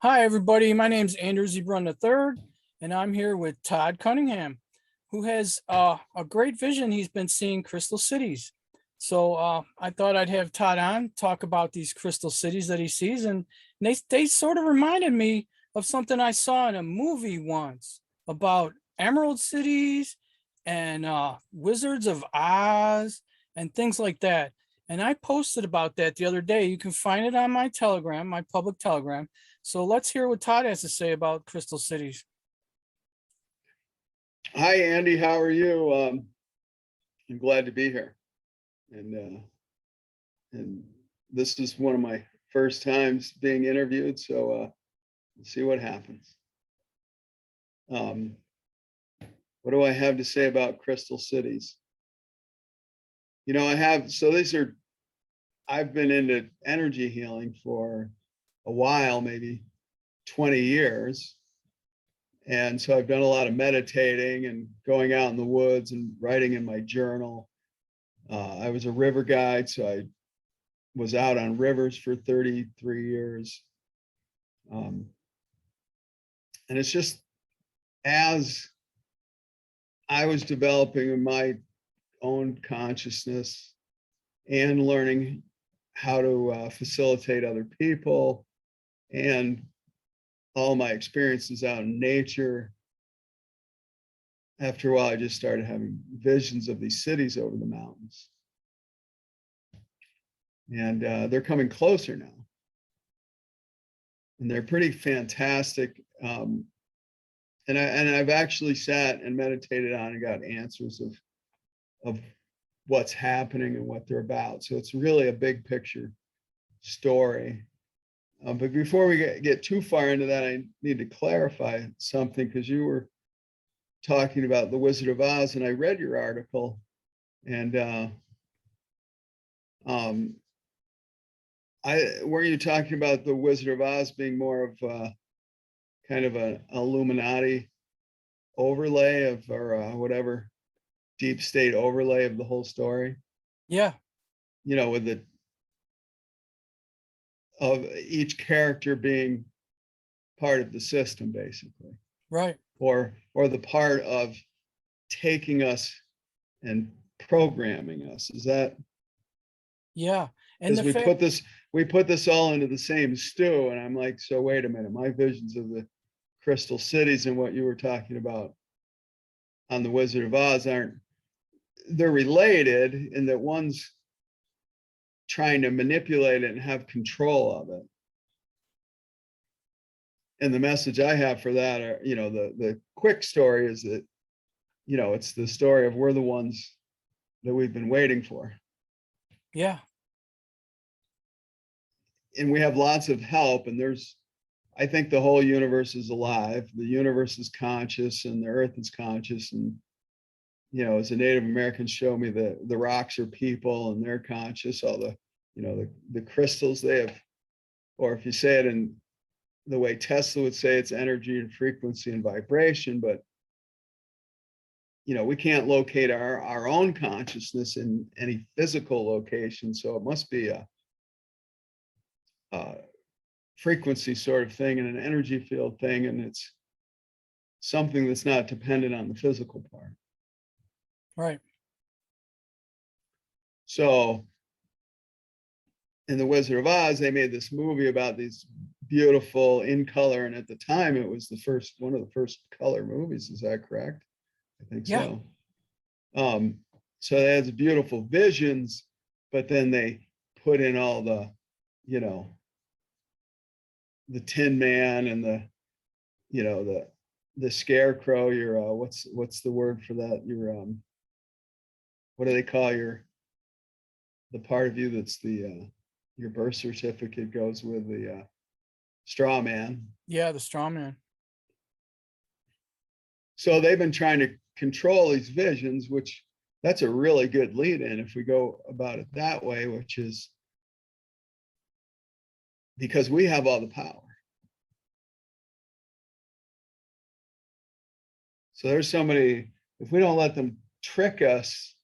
Hi, everybody. My name's Andrew Zebrun III, and I'm here with Todd Cunningham, who has a great vision. He's been seeing crystal cities. So I thought I'd have Todd on talk about these crystal cities that he sees, and they sort of reminded me of something I saw in a movie once about emerald cities and Wizards of Oz and things like that. And I posted about that the other day. You can find it on my Telegram, my public Telegram. So let's hear what Todd has to say about Crystal Cities. Hi, Andy. How are you? I'm glad to be here, and this is one of my first times being interviewed, so we'll see what happens. What do I have to say about Crystal Cities? I've been into energy healing for a while, maybe 20 years. And so I've done a lot of meditating and going out in the woods and writing in my journal. I was a river guide, so I was out on rivers for 33 years. And it's just as I was developing in my own consciousness and learning how to facilitate other people and all my experiences out in nature, after a while, I just started having visions of these cities over the mountains. And they're coming closer now. And they're pretty fantastic. And I've actually sat and meditated on and got answers of what's happening and what they're about. So it's really a big picture story. But before we get too far into that, I need to clarify something, because you were talking about the Wizard of Oz, and I read your article, and were you talking about the Wizard of Oz being more of kind of an Illuminati overlay of, or whatever, deep state overlay of the whole story? Yeah. With of each character being part of the system, basically. Right. Or the part of taking us and programming us. Is that? Yeah. And Because we put this all into the same stew, and I'm like, so wait a minute, my visions of the crystal cities and what you were talking about on the Wizard of Oz they're related in that one's trying to manipulate it and have control of it. And the message I have for that are, the quick story is that, it's the story of we're the ones that we've been waiting for. Yeah. And we have lots of help, and I think the whole universe is alive. The universe is conscious, and the earth is conscious. And, as the Native Americans show me, the rocks are people and they're conscious. All the crystals they have, or if you say it in the way Tesla would say, it's energy and frequency and vibration, but we can't locate our own consciousness in any physical location. So it must be a frequency sort of thing and an energy field thing. And it's something that's not dependent on the physical part. Right. So in the Wizard of Oz, they made this movie about these beautiful in color. And at the time, it was one of the first color movies. Is that correct? I think so. So they had the beautiful visions, but then they put in all the, the Tin Man and the Scarecrow. Your what's the word for that? Your what do they call the part of you that's your birth certificate goes with the straw man? Yeah, the straw man. So they've been trying to control these visions, which that's a really good lead in if we go about it that way, which is because we have all the power. So there's somebody, if we don't let them trick us,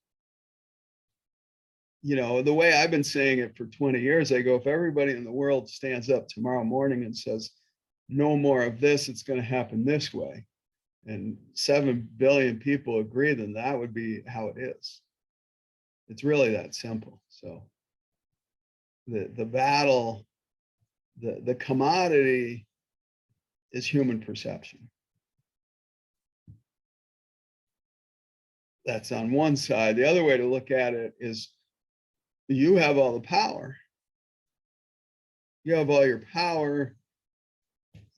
the way I've been saying it for 20 years, I go, if everybody in the world stands up tomorrow morning and says, no more of this, it's going to happen this way. And 7 billion people agree, then that would be how it is. It's really that simple. So the battle, the commodity is human perception. That's on one side. The other way to look at it is you have all the power. You have all your power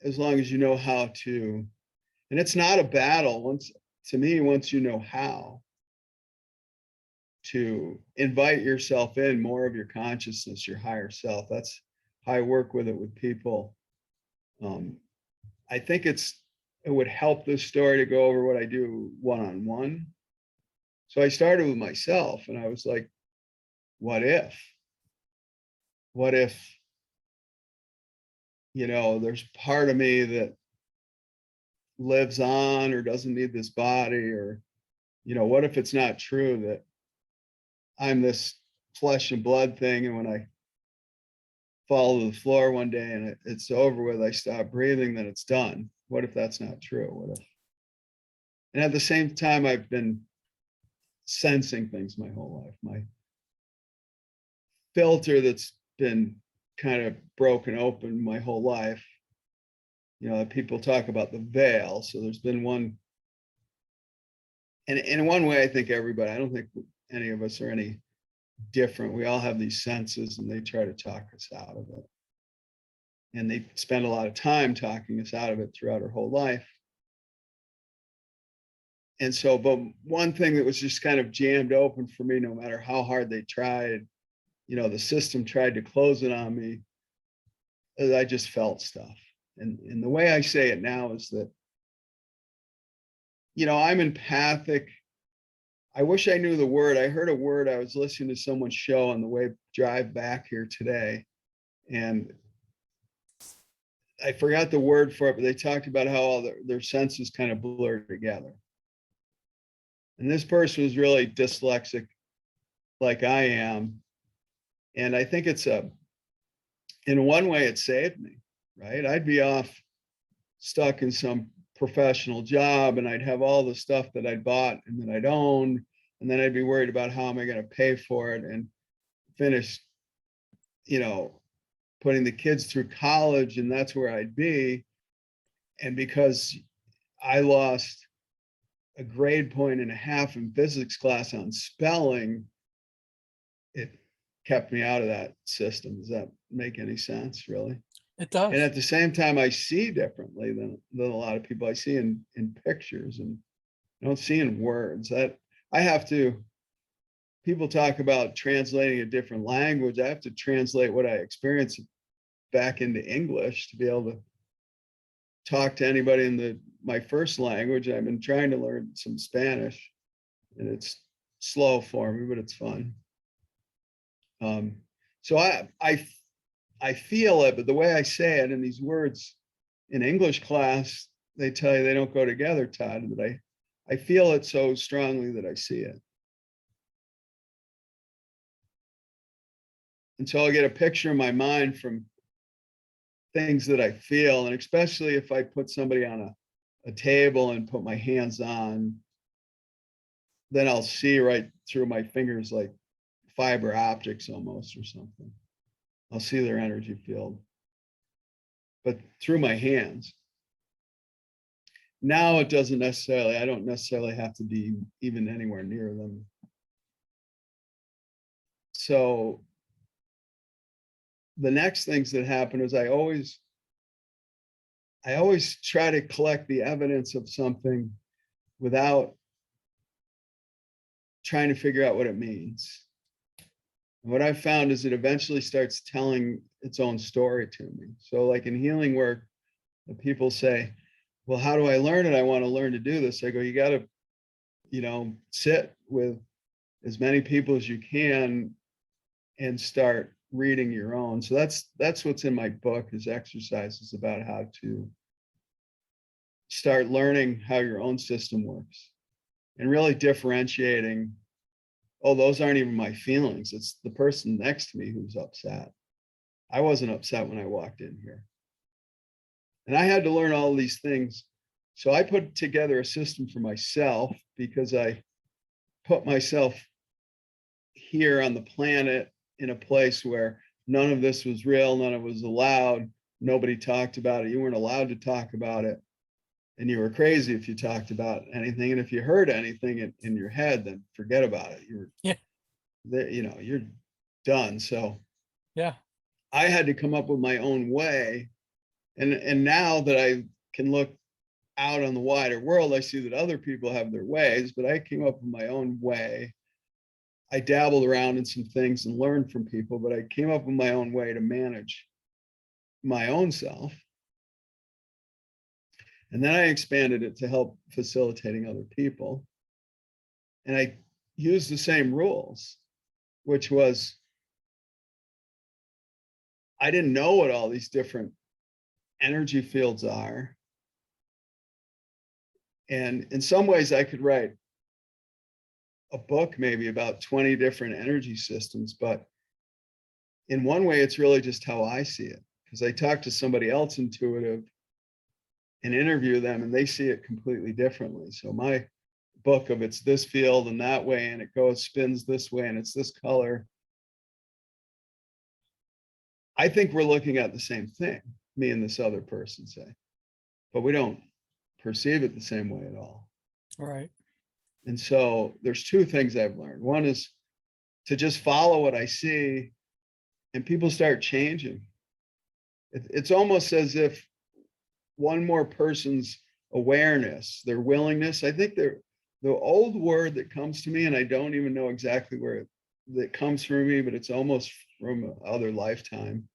as long as you know how to, and it's not a battle. Once you know how to invite yourself in more of your consciousness, your higher self. That's how I work with it with people. I think it would help this story to go over what I do one-on-one. So I started with myself and I was like, what if, there's part of me that lives on or doesn't need this body, or, what if it's not true that I'm this flesh and blood thing, and when I fall to the floor one day and it's over with, I stop breathing, then it's done. What if that's not true? What if? And at the same time, I've been sensing things my whole life. My filter that's been kind of broken open my whole life. People talk about the veil. So there's been one, and in one way, I think everybody, I don't think any of us are any different. We all have these senses and they try to talk us out of it. And they spend a lot of time talking us out of it throughout our whole life. And so, but one thing that was just kind of jammed open for me, no matter how hard they tried, the system tried to close it on me, is I just felt stuff. And the way I say it now is that, I'm empathic. I wish I knew the word. I heard a word. I was listening to someone's show on the way drive back here today, and I forgot the word for it, but they talked about how all their senses kind of blur together. And this person was really dyslexic, like I am. And I think in one way, it saved me, right? I'd be off stuck in some professional job and I'd have all the stuff that I'd bought and that I'd owned. And then I'd be worried about how am I going to pay for it and finish, putting the kids through college, and that's where I'd be. And because I lost a grade point and a half in physics class on spelling, it kept me out of that system. Does that make any sense, really? It does. And at the same time, I see differently than a lot of people. I see in pictures, and I don't see in words. That I have to, people talk about translating a different language. I have to translate what I experience back into English to be able to talk to anybody in my first language. I've been trying to learn some Spanish, and it's slow for me, but it's fun. So I feel it, but the way I say it in these words in English class, they tell you they don't go together, Todd, but I feel it so strongly that I see it. And so I'll get a picture in my mind from things that I feel, and especially if I put somebody on a table and put my hands on, then I'll see right through my fingers like fiber optics almost, or something. I'll see their energy field, but through my hands. Now I don't necessarily have to be even anywhere near them. So the next things that happen is I always try to collect the evidence of something without trying to figure out what it means. And what I've found is it eventually starts telling its own story to me. So like in healing work, the people say, well, how do I learn it? I want to learn to do this. I go, you got to, sit with as many people as you can and start reading your own. So that's what's in my book, is exercises about how to start learning how your own system works and really differentiating, oh, those aren't even my feelings. It's the person next to me who's upset. I wasn't upset when I walked in here. And I had to learn all these things. So I put together a system for myself because I put myself here on the planet in a place where none of this was real, none of it was allowed. Nobody talked about it. You weren't allowed to talk about it. And you were crazy if you talked about anything. And if you heard anything in your head, then forget about it. You were Yeah. there, you're done. So Yeah. I had to come up with my own way. And now that I can look out on the wider world, I see that other people have their ways, but I came up with my own way. I dabbled around in some things and learned from people, but I came up with my own way to manage my own self. And then I expanded it to help facilitating other people. And I used the same rules, which was I didn't know what all these different energy fields are. And in some ways, I could write a book maybe about 20 different energy systems, but in one way, it's really just how I see it. Because I talk to somebody else intuitive and interview them, and they see it completely differently. So my book of it's this field and that way, and it goes spins this way, and it's this color. I think we're looking at the same thing, me and this other person say, but we don't perceive it the same way at all. Right. And so there's two things I've learned. One is to just follow what I see, and people start changing. It's almost as if one more person's awareness, their willingness. I think the old word that comes to me, and I don't even know exactly where that comes from me, but it's almost from other lifetime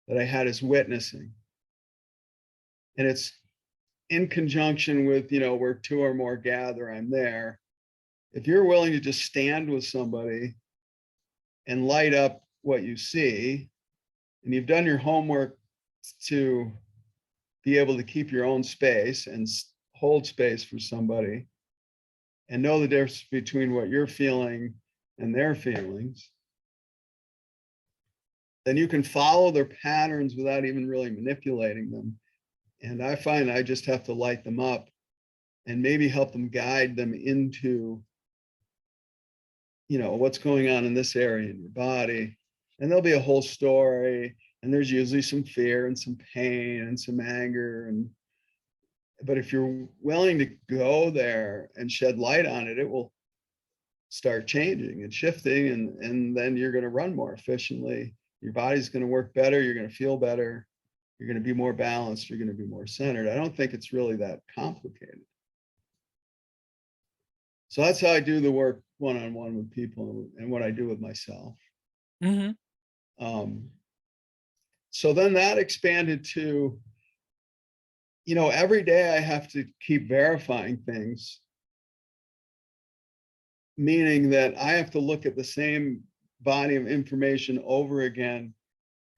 that I had, is witnessing. And it's in conjunction with, where two or more gather, I'm there. If you're willing to just stand with somebody and light up what you see, and you've done your homework to be able to keep your own space and hold space for somebody and know the difference between what you're feeling and their feelings, then you can follow their patterns without even really manipulating them. And I find I just have to light them up and maybe help them guide them into, what's going on in this area in your body. And there'll be a whole story, and there's usually some fear and some pain and some anger. But if you're willing to go there and shed light on it, it will start changing and shifting, and then you're going to run more efficiently. Your body's going to work better. You're going to feel better. You're going to be more balanced. You're going to be more centered. I don't think it's really that complicated. So that's how I do the work one-on-one with people, and what I do with myself. Mm-hmm. So then that expanded to, every day I have to keep verifying things, meaning that I have to look at the same body of information over again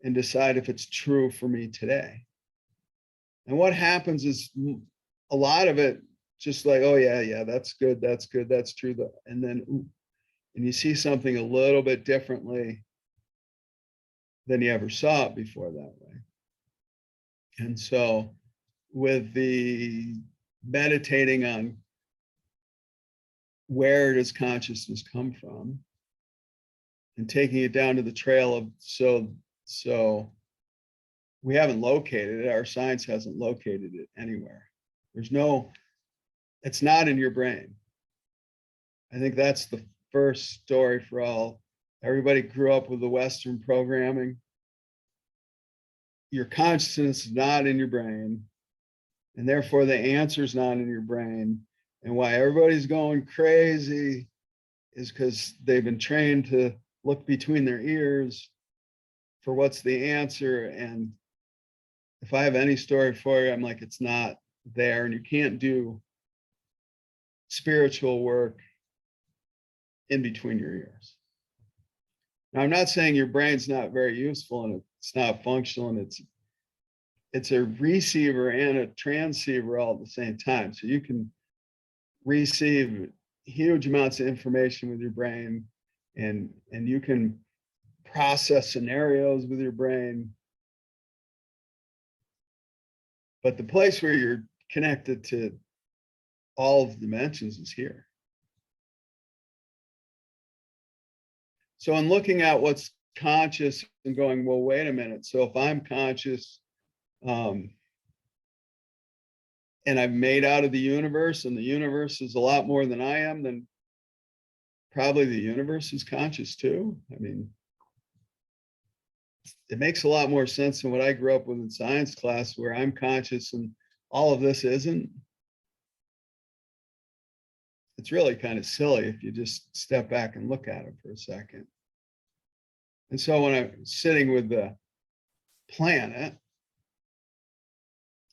and decide if it's true for me today. And what happens is a lot of it just like, oh yeah, that's good, that's true. And then and you see something a little bit differently than you ever saw it before that way. And so with the meditating on where does consciousness come from, and taking it down to the trail of, so we haven't located it, our science hasn't located it anywhere. It's not in your brain. I think that's the first story for all. Everybody grew up with the Western programming. Your consciousness is not in your brain, and therefore the answer is not in your brain. And why everybody's going crazy is because they've been trained to look between their ears for what's the answer. And if I have any story for you, I'm like, it's not there, and you can't do spiritual work in between your ears. Now, I'm not saying your brain's not very useful and it's not functional, and it's a receiver and a transceiver all at the same time. So you can receive huge amounts of information with your brain, and you can process scenarios with your brain. But the place where you're connected to all of the dimensions is here. So in looking at what's conscious and going, well, wait a minute. So if I'm conscious, and I've made out of the universe, and the universe is a lot more than I am, then probably the universe is conscious too. I mean, it makes a lot more sense than what I grew up with in science class, where I'm conscious and all of this isn't. It's really kind of silly if you just step back and look at it for a second. And so when I'm sitting with the planet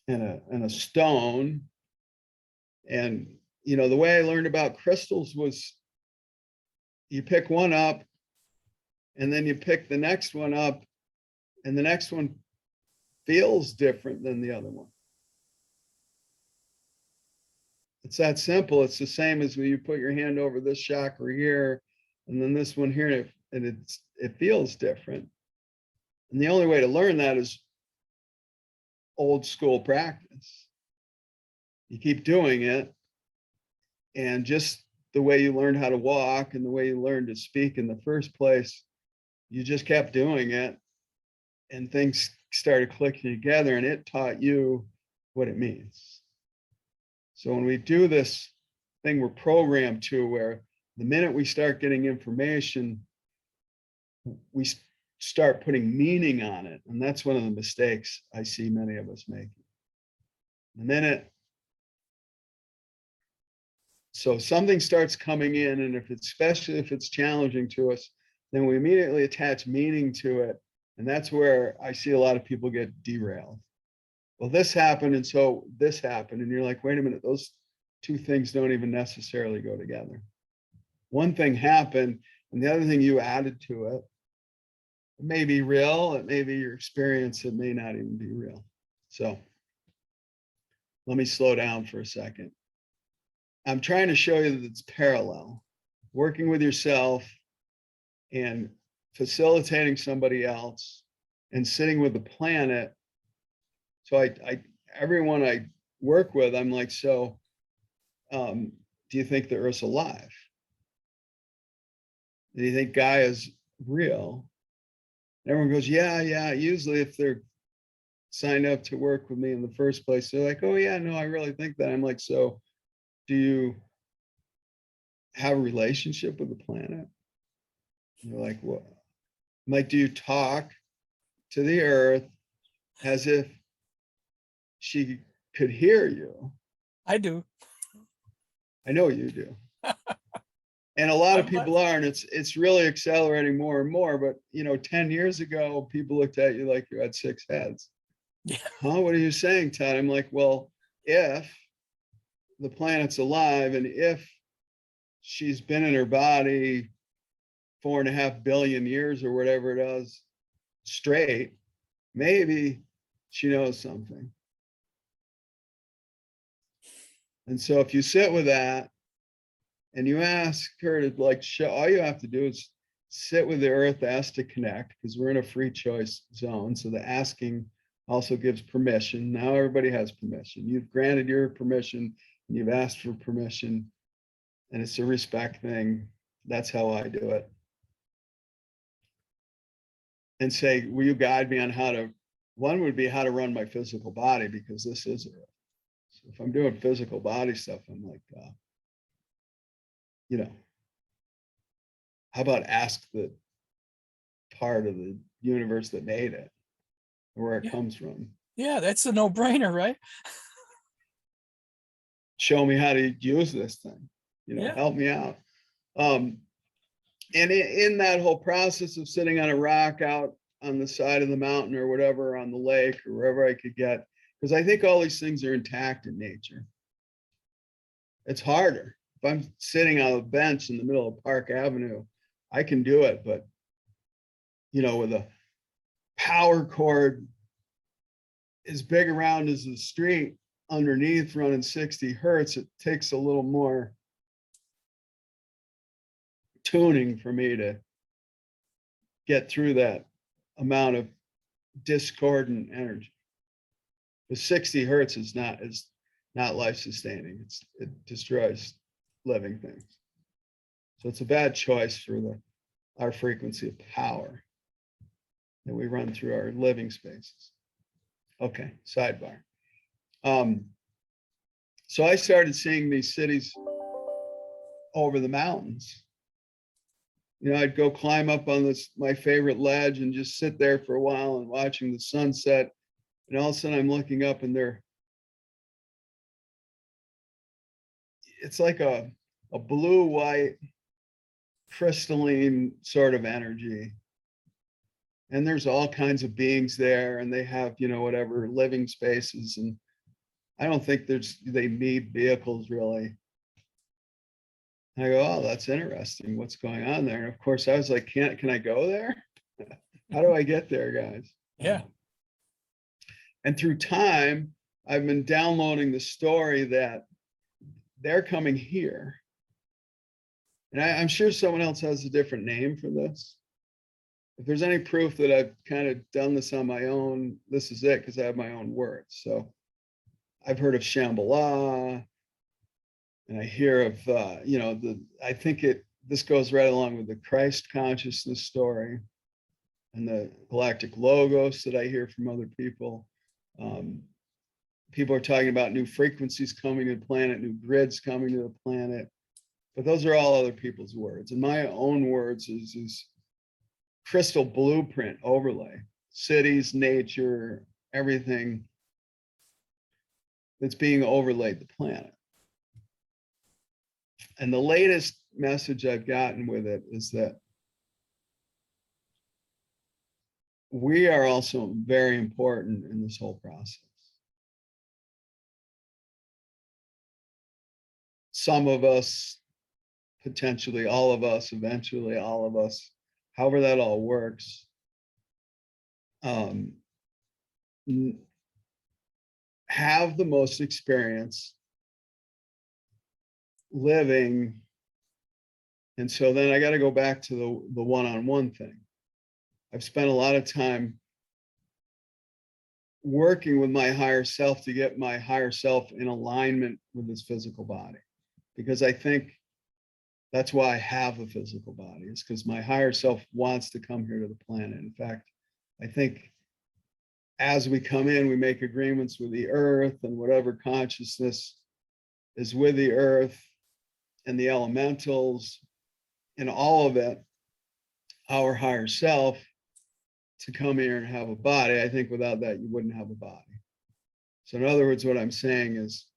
and a stone, and the way I learned about crystals was you pick one up and then you pick the next one up, and the next one feels different than the other one. It's that simple. It's the same as when you put your hand over this chakra here and then this one here, and it feels different. And the only way to learn that is old school practice. You keep doing it, and just the way you learned how to walk and the way you learned to speak in the first place, you just kept doing it, and things started clicking together, and it taught you what it means. So when we do this thing, we're programmed to, where the minute we start getting information, we start putting meaning on it. And that's one of the mistakes I see many of us making. The minute, so something starts coming in, and especially if it's challenging to us, then we immediately attach meaning to it. And that's where I see a lot of people get derailed. Well, this happened, and so this happened. And you're like, wait a minute, those two things don't even necessarily go together. One thing happened, and the other thing you added to it. It may be real, it may be your experience, it may not even be real. So let me slow down for a second. I'm trying to show you that it's parallel. Working with yourself and facilitating somebody else and sitting with the planet. So everyone I work with, I'm like, so do you think the Earth's alive? Do you think Gaia is real? And everyone goes, yeah. Usually if they're signed up to work with me in the first place, they're like, oh yeah, no, I really think that. I'm like, so do you have a relationship with the planet? And they're like, what? I'm like, do you talk to the Earth as if she could hear you? I do. I know you do. And a lot of people are, and it's really accelerating more and more. But 10 years ago, people looked at you like you had 6 heads. Yeah. Huh? What are you saying, Todd? I'm like, well, if the planet's alive, and if she's been in her body 4.5 billion years or whatever it is straight, maybe she knows something. And so if you sit with that and you ask her to show, all you have to do is sit with the Earth, ask to connect, because we're in a free choice zone. So the asking also gives permission. Now everybody has permission. You've granted your permission and you've asked for permission, and it's a respect thing. That's how I do it. And say, will you guide me on how to, one would be how to run my physical body, because this is Earth. So if I'm doing physical body stuff, I'm like, how about ask the part of the universe that made it, or where it comes from? Yeah, that's a no-brainer, right? Show me how to use this thing, help me out. And in that whole process of sitting on a rock out on the side of the mountain or whatever, on the lake or wherever I could get, because I think all these things are intact in nature. It's harder. If I'm sitting on a bench in the middle of Park Avenue, I can do it, but with a power cord as big around as the street underneath running 60 hertz, it takes a little more tuning for me to get through that amount of discordant energy. But 60 hertz is not life sustaining. It destroys living things. So it's a bad choice for our frequency of power that we run through our living spaces. Okay, sidebar. So I started seeing these cities over the mountains. You know, I'd go climb up on my favorite ledge and just sit there for a while and watching the sunset. And all of a sudden I'm looking up and it's like a blue, white, crystalline sort of energy. And there's all kinds of beings there, and they have, you know, whatever living spaces. And I don't think they need vehicles really. And I go, oh, that's interesting. What's going on there? And of course I was like, can I go there? How do I get there, guys? Yeah. And through time, I've been downloading the story that they're coming here. And I'm sure someone else has a different name for this. If there's any proof that I've kind of done this on my own, this is it, because I have my own words. So I've heard of Shambhala, and I hear of, you know, I think this goes right along with the Christ consciousness story and the galactic logos that I hear from other people. People are talking about new frequencies coming to the planet, new grids coming to the planet, but those are all other people's words. And my own words is crystal blueprint overlay, cities, nature, everything that's being overlaid the planet. And the latest message I've gotten with it is that we are also very important in this whole process. Some of us, potentially all of us, eventually all of us, however that all works, have the most experience living. And so then I got to go back to the one-on-one thing. I've spent a lot of time working with my higher self to get my higher self in alignment with this physical body, because I think that's why I have a physical body. It's because my higher self wants to come here to the planet. In fact, I think as we come in, we make agreements with the earth and whatever consciousness is with the earth and the elementals and all of it, our higher self, to come here and have a body. I think without that, you wouldn't have a body. So in other words, what I'm saying is,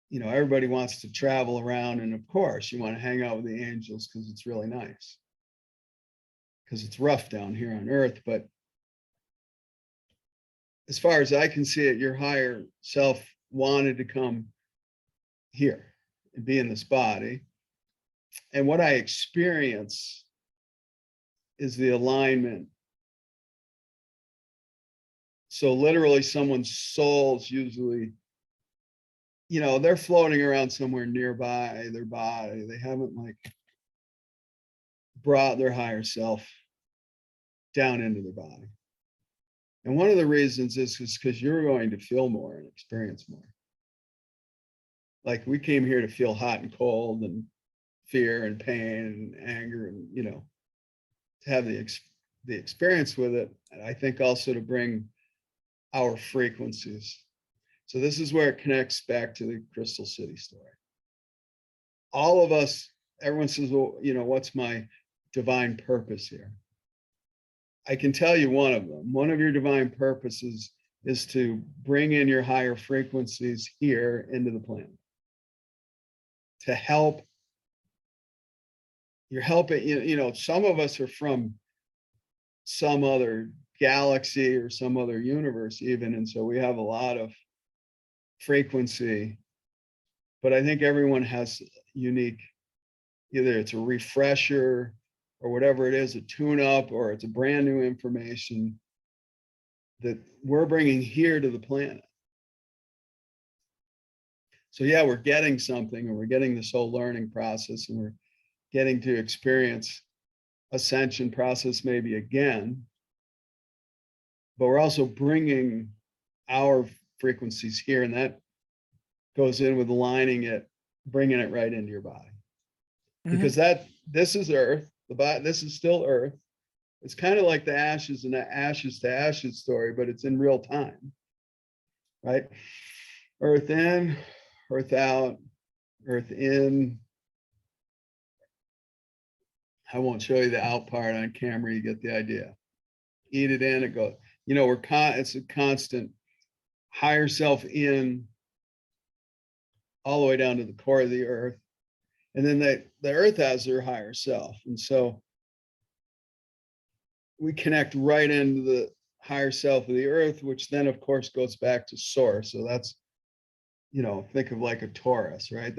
you know, everybody wants to travel around, and of course you want to hang out with the angels because it's really nice, because it's rough down here on earth. But as far as I can see it, your higher self wanted to come here and be in this body. And what I experience is the alignment. So literally someone's soul's usually, you know, they're floating around somewhere nearby their body. They haven't like brought their higher self down into their body. And one of the reasons is because you're going to feel more and experience more. Like we came here to feel hot and cold and fear and pain and anger, and, you know, to have the experience with it. And I think also to bring our frequencies. So this is where it connects back to the Crystal City story. All of us, everyone says, well, you know, what's my divine purpose here? I can tell you one of them. One of your divine purposes is to bring in your higher frequencies here into the planet. To help, you're helping, you know, some of us are from some other galaxy or some other universe even, and so we have a lot of frequency, but I think everyone has unique, either it's a refresher or whatever it is, a tune-up, or it's a brand new information that we're bringing here to the planet. So yeah, we're getting something, and we're getting this whole learning process, and we're getting to experience ascension process maybe again, but we're also bringing our frequencies here, and that goes in with aligning it, bringing it right into your body. Because this is Earth, this is still Earth. It's kind of like the ashes and the ashes to ashes story, but it's in real time, right? Earth in, Earth out, Earth in. I won't show you the out part on camera. You get the idea. Eat it in, it goes. You know, it's a constant higher self in, all the way down to the core of the Earth. And then the Earth has their higher self. And so we connect right into the higher self of the Earth, which then of course goes back to source. So that's, you know, think of like a torus, right?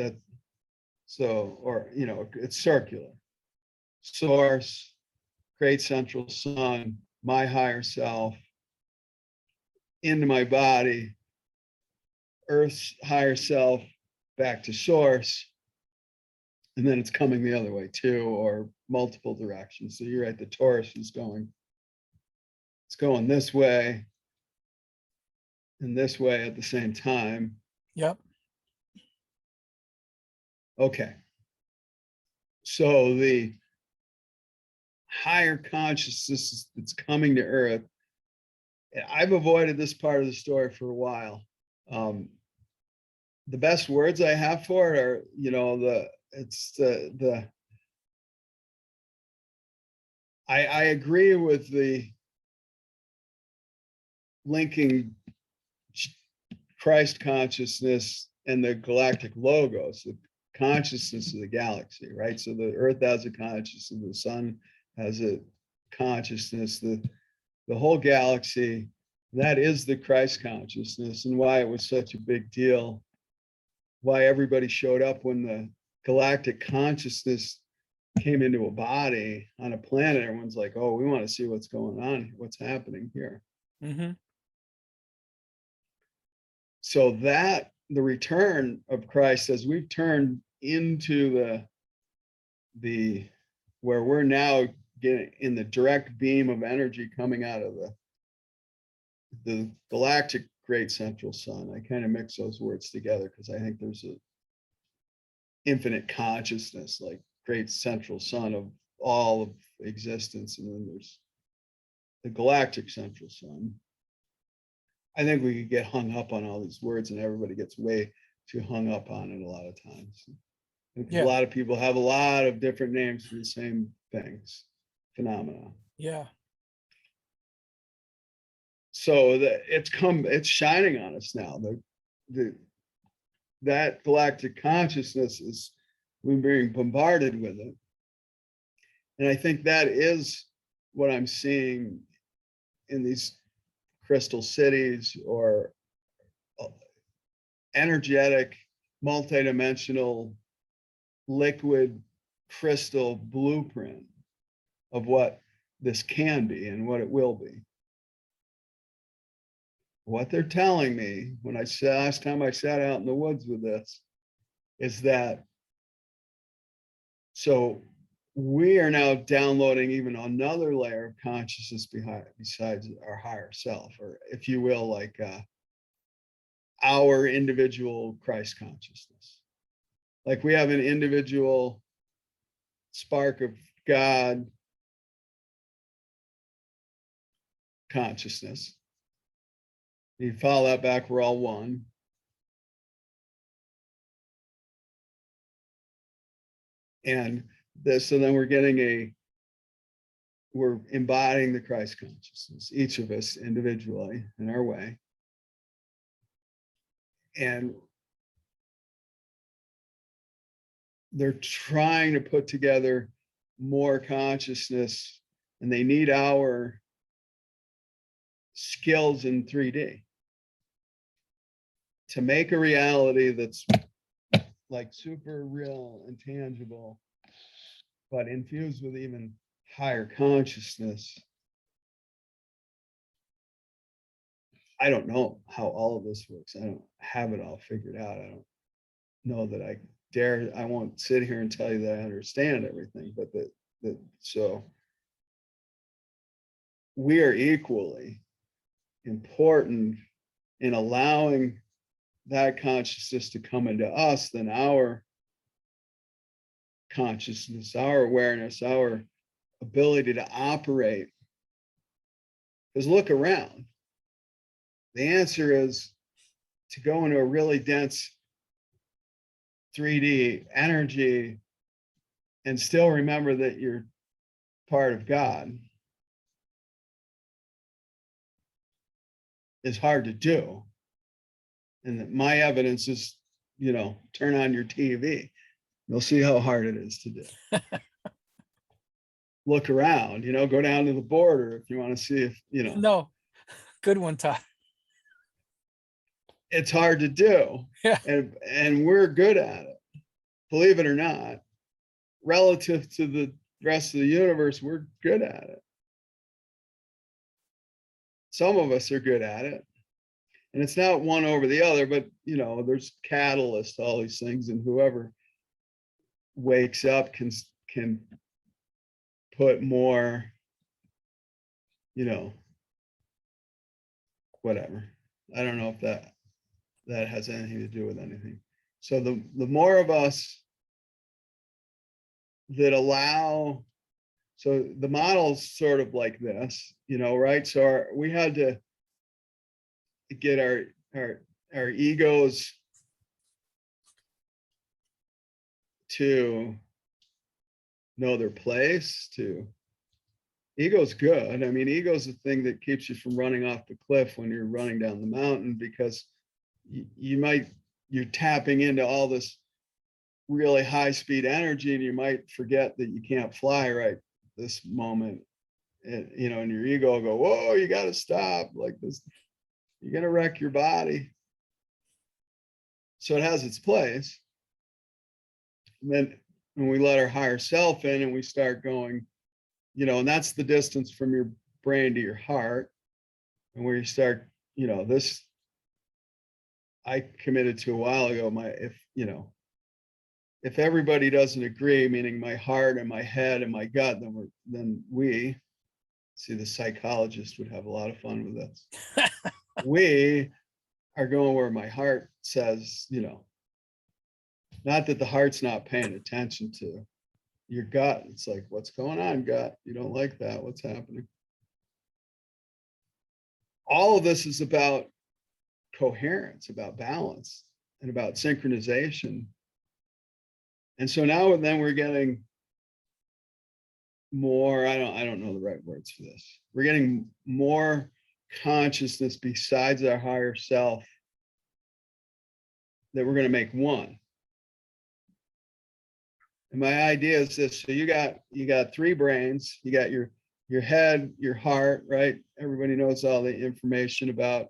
Or, you know, it's circular. Source, great central sun, my higher self, into my body, Earth's higher self, back to source. And then it's coming the other way too, or multiple directions. So you're right, the torus is going, it's going this way and this way at the same time. Yep. Okay. So the higher consciousness that's coming to Earth, I've avoided this part of the story for a while. The best words I have for it are, you know, I agree with the linking Christ consciousness and the galactic logos, the consciousness of the galaxy, right? So the Earth has a consciousness, the sun has a consciousness, the whole galaxy, that is the Christ consciousness, and why it was such a big deal, why everybody showed up when the galactic consciousness came into a body on a planet. Everyone's like, oh, we want to see what's going on, what's happening here. So that the return of Christ, as we've turned into the where we're now getting in the direct beam of energy coming out of the galactic great central sun. I kind of mix those words together because I think there's a infinite consciousness, like great central sun of all of existence, and then there's the galactic central sun. I think we could get hung up on all these words, and everybody gets way too hung up on it a lot of times. Because a lot of people have a lot of different names for the same things, phenomena. Yeah. So it's shining on us now. That galactic consciousness is, we're being bombarded with it. And I think that is what I'm seeing in these crystal cities, or energetic, multidimensional, liquid crystal blueprint of what this can be and what it will be. What they're telling me when last time I sat out in the woods with this is that, so we are now downloading even another layer of consciousness besides our higher self, or if you will, like our individual Christ consciousness. Like we have an individual spark of God consciousness. You follow that back, we're all one. And so then we're embodying the Christ consciousness, each of us individually in our way. And they're trying to put together more consciousness, and they need our skills in 3D to make a reality that's like super real and tangible, but infused with even higher consciousness. I don't know how all of this works. I don't have it all figured out. I don't know that I won't sit here and tell you that I understand everything, but so we are equally important in allowing that consciousness to come into us, then our consciousness, our awareness, our ability to operate. Because look around. The answer is to go into a really dense 3D energy and still remember that you're part of God is hard to do. And that my evidence is, turn on your TV. You'll see how hard it is to do. Look around, go down to the border if you want to see if, No, good one, Todd. It's hard to do. Yeah. And we're good at it. Believe it or not, relative to the rest of the universe, we're good at it. Some of us are good at it. And it's not one over the other, but there's catalysts to all these things, and whoever wakes up can put more, whatever. I don't know if that has anything to do with anything. So the more of us that allow, so the model's sort of like this, right? So we had to get our egos to know their place. Ego's good. I mean, ego's the thing that keeps you from running off the cliff when you're running down the mountain, because you're tapping into all this really high speed energy, and you might forget that you can't fly right this moment. And your ego will go, whoa, you got to stop, like this, you're going to wreck your body. So it has its place. And then when we let our higher self in and we start going, and that's the distance from your brain to your heart. And where you start, this I committed to a while ago, if everybody doesn't agree, meaning my heart and my head and my gut, then we see, the psychologist would have a lot of fun with this. We are going where my heart says, not that the heart's not paying attention to your gut. It's like, what's going on, gut? You don't like that. What's happening? All of this is about coherence, about balance, and about synchronization. And so now and then we're getting more, I don't know the right words for this. We're getting more consciousness besides our higher self that we're going to make one. And my idea is this: so you got three brains. You got your head, your heart, right? Everybody knows all the information about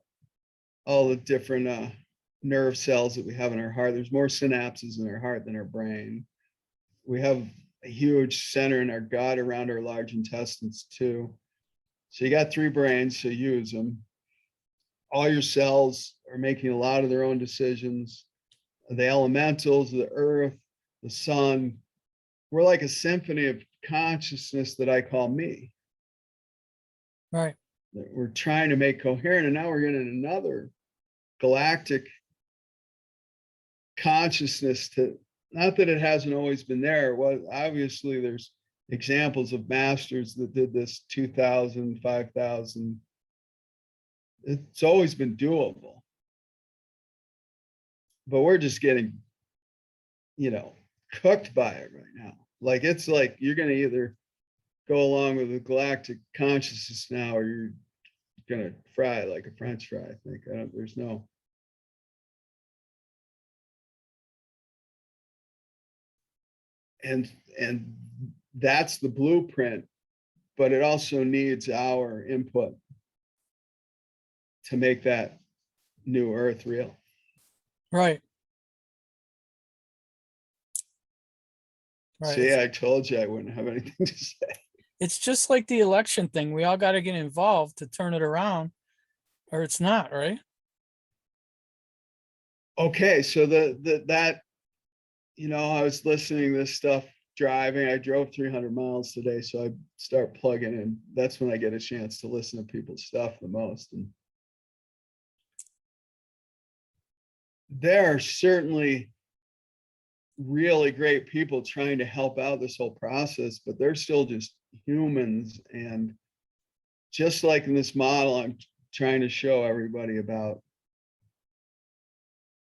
all the different nerve cells that we have in our heart. There's more synapses in our heart than our brain. We have a huge center in our gut around our large intestines too. So you got three brains, so use them. All your cells are making a lot of their own decisions. The elementals, the earth, the sun, we're like a symphony of consciousness that I call me. Right. That we're trying to make coherent, and now we're getting another galactic consciousness to, not that it hasn't always been there. Well, obviously there's examples of masters that did this 2,000, 5,000. It's always been doable. But we're just getting, cooked by it right now. Like, it's like you're going to either go along with the galactic consciousness now, or you're going to fry like a French fry, I think. There's no. And that's the blueprint, but it also needs our input to make that new earth real. Right. Right. See, I told you I wouldn't have anything to say. It's just like the election thing. We all got to get involved to turn it around, or it's not, right? Okay, so that I was listening to this stuff driving. I drove 300 miles today, so I start plugging in. That's when I get a chance to listen to people's stuff the most. And there are certainly really great people trying to help out this whole process, but they're still just humans. And just like in this model, I'm trying to show everybody about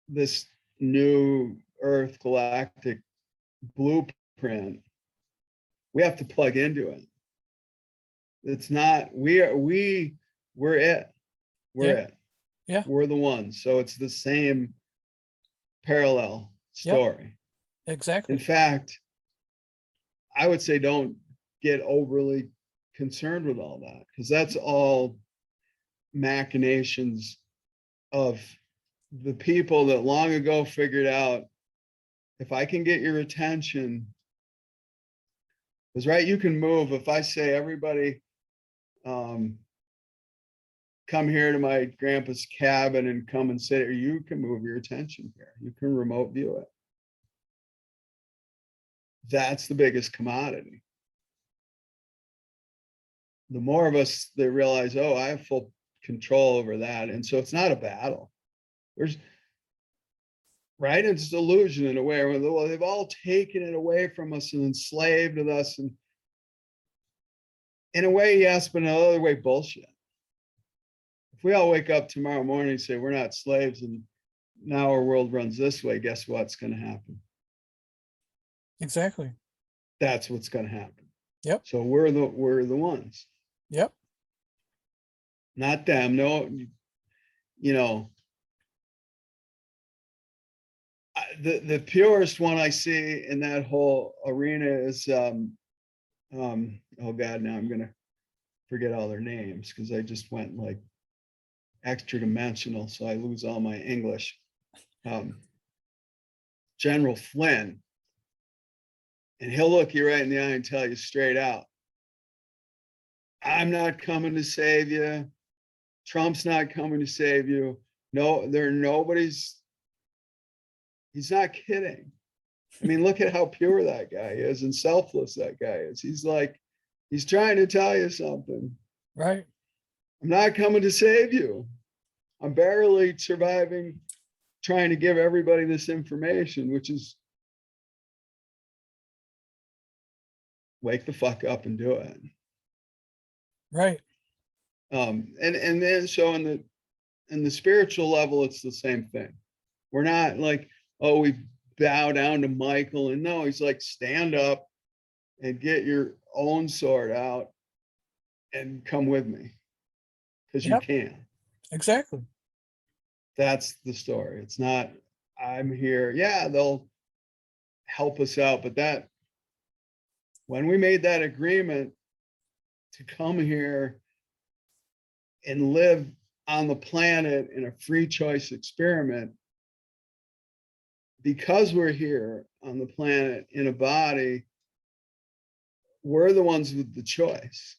this new Earth galactic blueprint. We have to plug into it. It's not, we're it. We're it. Yeah. We're the ones. So it's the same parallel story. Exactly. In fact, I would say don't get overly concerned with all that, because that's all machinations of the people that long ago figured out, if I can get your attention, because right, you can move. If I say, everybody come here to my grandpa's cabin and come and sit here, you can move your attention here. You can remote view it. That's the biggest commodity. The more of us that realize, oh, I have full control over that. And so it's not a battle. There's, right? It's illusion in a way where they've all taken it away from us and enslaved us. And in a way, yes, but in another way, bullshit. If we all wake up tomorrow morning and say we're not slaves and now our world runs this way, guess what's going to happen? Exactly. That's what's going to happen. Yep. So we're the ones. Yep. Not them. No, you know, the purest one I see in that whole arena is oh God, now I'm gonna forget all their names because I just went like extra dimensional, so I lose all my English. General Flynn, and he'll look you right in the eye and tell you straight out, I'm not coming to save you. Trump's not coming to save you. No, he's not kidding. I mean, look at how pure that guy is and selfless that guy is. He's like, he's trying to tell you something. Right. I'm not coming to save you. I'm barely surviving, trying to give everybody this information, which is wake the fuck up and do it. Right. And then so in the spiritual level, it's the same thing. We're not like, oh, we bow down to Michael. And no, he's like, stand up and get your own sword out and come with me. Because you can. Exactly. That's the story. It's not, I'm here. Yeah, they'll help us out. But that, when we made that agreement to come here and live on the planet in a free choice experiment, because we're here on the planet in a body, we're the ones with the choice.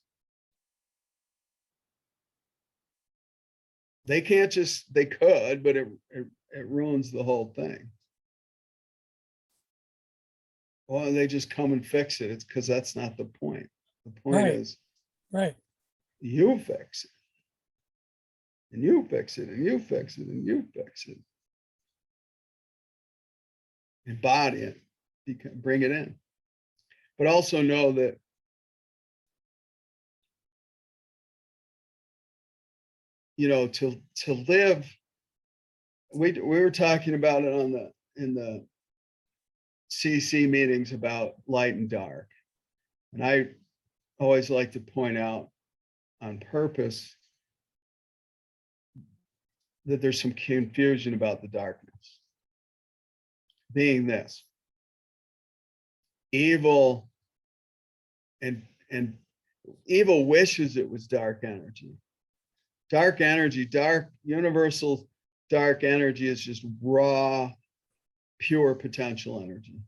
They can't just, they could, but it ruins the whole thing. Well, they just come and fix it. It's because that's not the point. The point is, right, you fix it. And you fix it, and you fix it, and you fix it. Embody it, bring it in. But also know that to live, we were talking about it in the CC meetings about light and dark. And I always like to point out on purpose that there's some confusion about the darkness. Being this, evil and evil wishes it was dark energy. Dark energy, dark, universal dark energy is just raw, pure potential energy.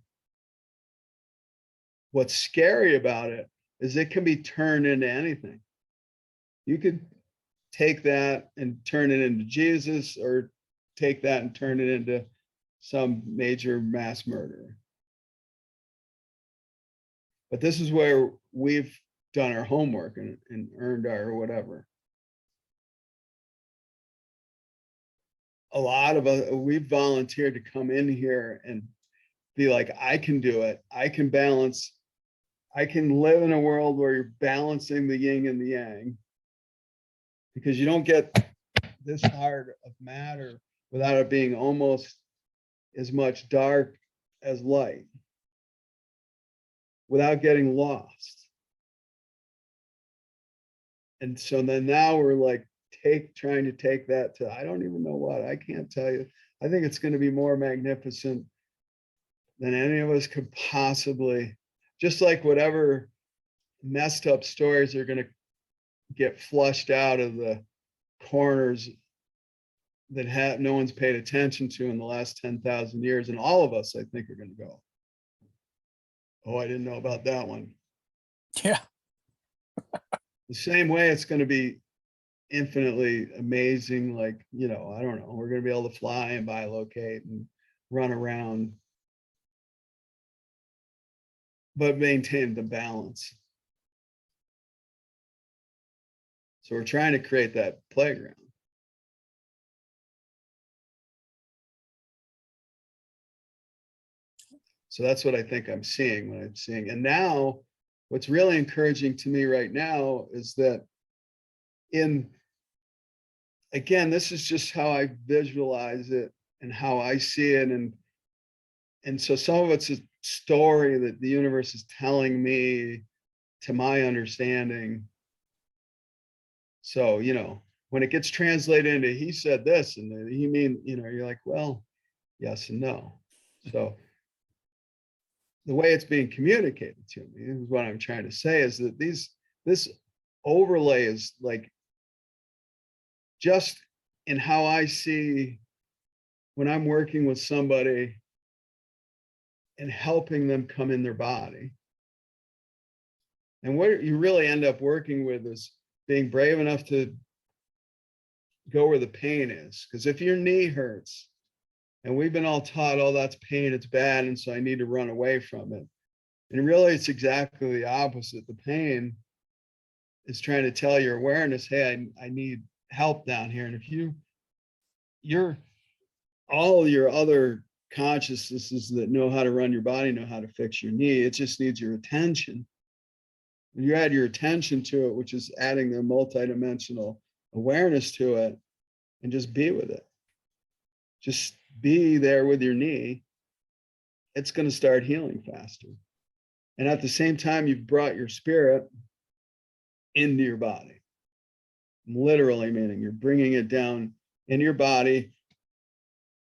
What's scary about it is it can be turned into anything. You could take that and turn it into Jesus, or take that and turn it into some major mass murderer. But this is where we've done our homework and earned our whatever. a lot of us, we've volunteered to come in here and be like, I can do it. I can balance. I can live in a world where you're balancing the yin and the yang, because you don't get this hard of matter without it being almost as much dark as light, without getting lost. And so then now we're like trying to take that to, I don't even know what, I can't tell you. I think it's going to be more magnificent than any of us could possibly, just like whatever messed up stories are going to get flushed out of the corners that no one's paid attention to in the last 10,000 years. And all of us, I think, are going to go, oh, I didn't know about that one. Yeah. The same way it's going to be infinitely amazing. Like, you know, I don't know, we're going to be able to fly and bilocate and run around, but maintain the balance. So we're trying to create that playground. So that's what I think I'm seeing when I'm seeing. And now what's really encouraging to me right now is that again, this is just how I visualize it and how I see it. And so some of it's a story that the universe is telling me, to my understanding. So, you know, when it gets translated into he said this and he mean, you know, you're like, well, yes and no. So the way it's being communicated to me is what I'm trying to say, is that this overlay is like just in how I see when I'm working with somebody and helping them come in their body. And what you really end up working with is being brave enough to go where the pain is. Because if your knee hurts, and we've been all taught, oh, that's pain, it's bad, and so I need to run away from it. And really, it's exactly the opposite. The pain is trying to tell your awareness, hey, I need help down here. And if you're all your other consciousnesses that know how to run your body, know how to fix your knee, it just needs your attention. When you add your attention to it, which is adding the multidimensional awareness to it, and just be with it. Just be there with your knee. It's going to start healing faster. And at the same time, you've brought your spirit into your body. Literally, meaning you're bringing it down in your body.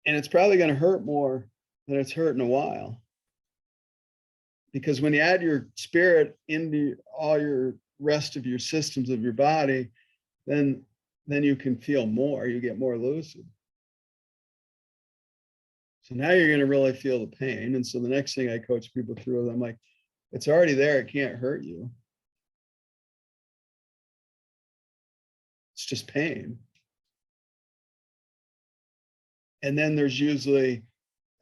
And it's probably going to hurt more than it's hurt in a while. Because when you add your spirit into all your rest of your systems of your body, then you can feel more, you get more lucid. So now you're going to really feel the pain. And so the next thing I coach people through, I'm like, it's already there. It can't hurt you. It's just pain. And then there's usually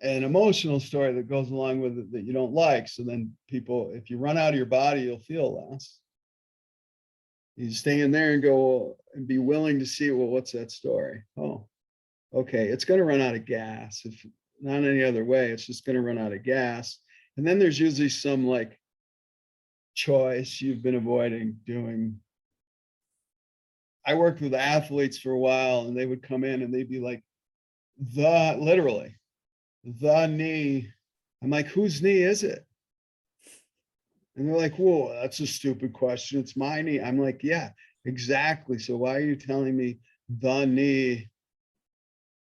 an emotional story that goes along with it that you don't like. So then people, if you run out of your body, you'll feel less. You stay in there and go and be willing to see, well, what's that story? Oh, okay. It's going to run out of gas. If not any other way, it's just going to run out of gas. And then there's usually some like choice you've been avoiding doing. I worked with athletes for a while and they would come in and they'd be like, literally, the knee. I'm like, whose knee is it? And they're like, whoa, that's a stupid question. It's my knee. I'm like, yeah, exactly. So why are you telling me the knee?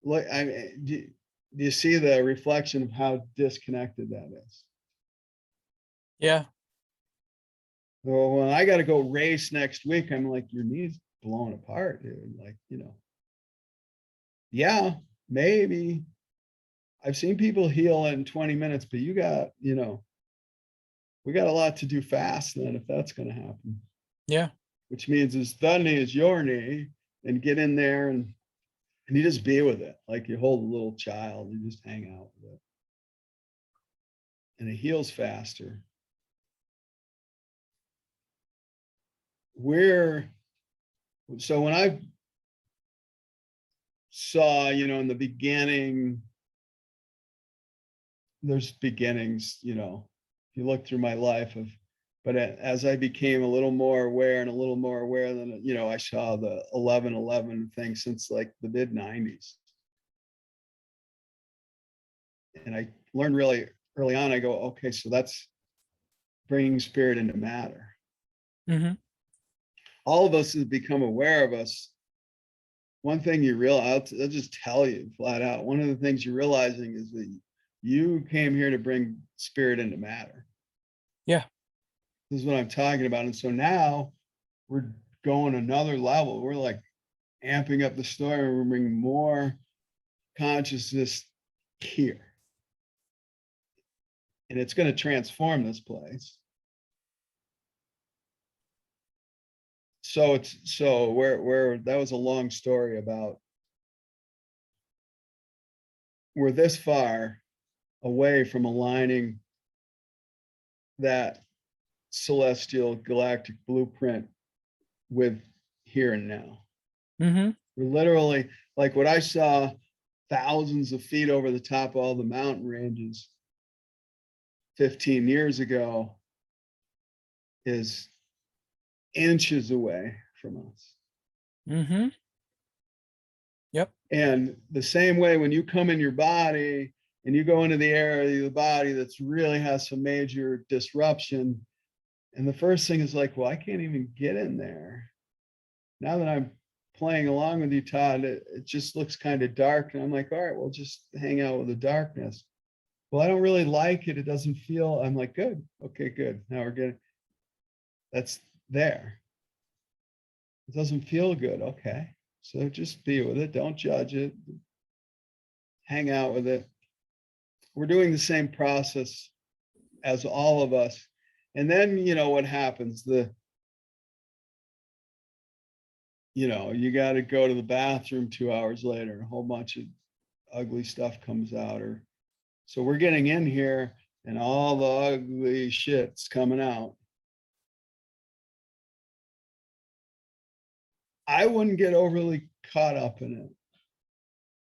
Like, I mean, do you see the reflection of how disconnected that is? Yeah. Well, when I got to go race next week, I'm like, your knee's blown apart, dude. Like, you know, yeah, maybe. I've seen people heal in 20 minutes, but you got, you know, we got a lot to do fast then if that's going to happen. Yeah. Which means is the knee is your knee, and get in there and you just be with it. Like you hold a little child, you just hang out with it. And it heals faster. So when saw, in the beginning, there's beginnings, if you look through my life but as I became a little more aware and a little more aware, then, I saw the 11/11 thing since like the mid 90s. And I learned really early on, I go, okay, so that's bringing spirit into matter. Mm-hmm. All of us have become aware of us. One thing you realize, I'll just tell you flat out, one of the things you're realizing is that you came here to bring spirit into matter. Yeah. This is what I'm talking about. And so now we're going another level. We're like amping up the story. We're bringing more consciousness here. And it's going to transform this place. So where that was a long story about we're this far away from aligning that celestial galactic blueprint with here and now. Mm-hmm. We're literally, like what I saw thousands of feet over the top of all the mountain ranges 15 years ago is inches away from us. Mm-hmm. Yep. And the same way, when you come in your body and you go into the area of the body that's really has some major disruption, and the first thing is like, well, I can't even get in there. Now that I'm playing along with you, Todd, it just looks kind of dark. And I'm like, all right, well, just hang out with the darkness. Well, I don't really like it. It doesn't feel, I'm like, good. Okay, good. Now we're getting, that's there. It doesn't feel good. Okay. So just be with it. Don't judge it. Hang out with it. We're doing the same process as all of us. And then, what happens? You got to go to the bathroom 2 hours later, a whole bunch of ugly stuff comes out. So we're getting in here and all the ugly shit's coming out. I wouldn't get overly caught up in it.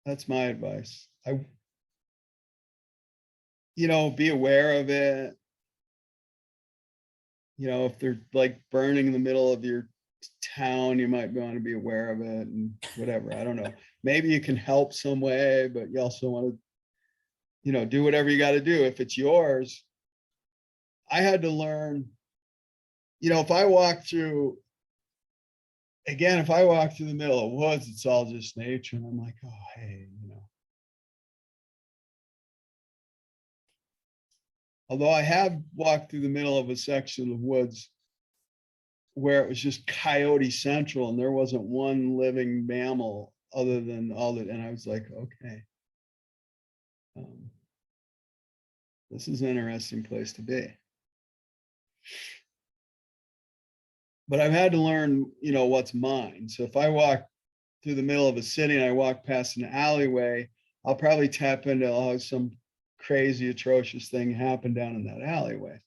That's my advice. Be aware of it. If they're like burning in the middle of your town, you might want to be aware of it and whatever. I don't know. Maybe you can help some way, but you also want to, do whatever you got to do. If it's yours, I had to learn, if I walk through the middle of woods, it's all just nature. And I'm like, oh, hey, Although I have walked through the middle of a section of woods where it was just coyote central and there wasn't one living mammal other than all that. And I was like, okay, this is an interesting place to be. But I've had to learn, what's mine. So if I walk through the middle of a city and I walk past an alleyway, I'll probably tap into some crazy, atrocious thing happen down in that alleyway.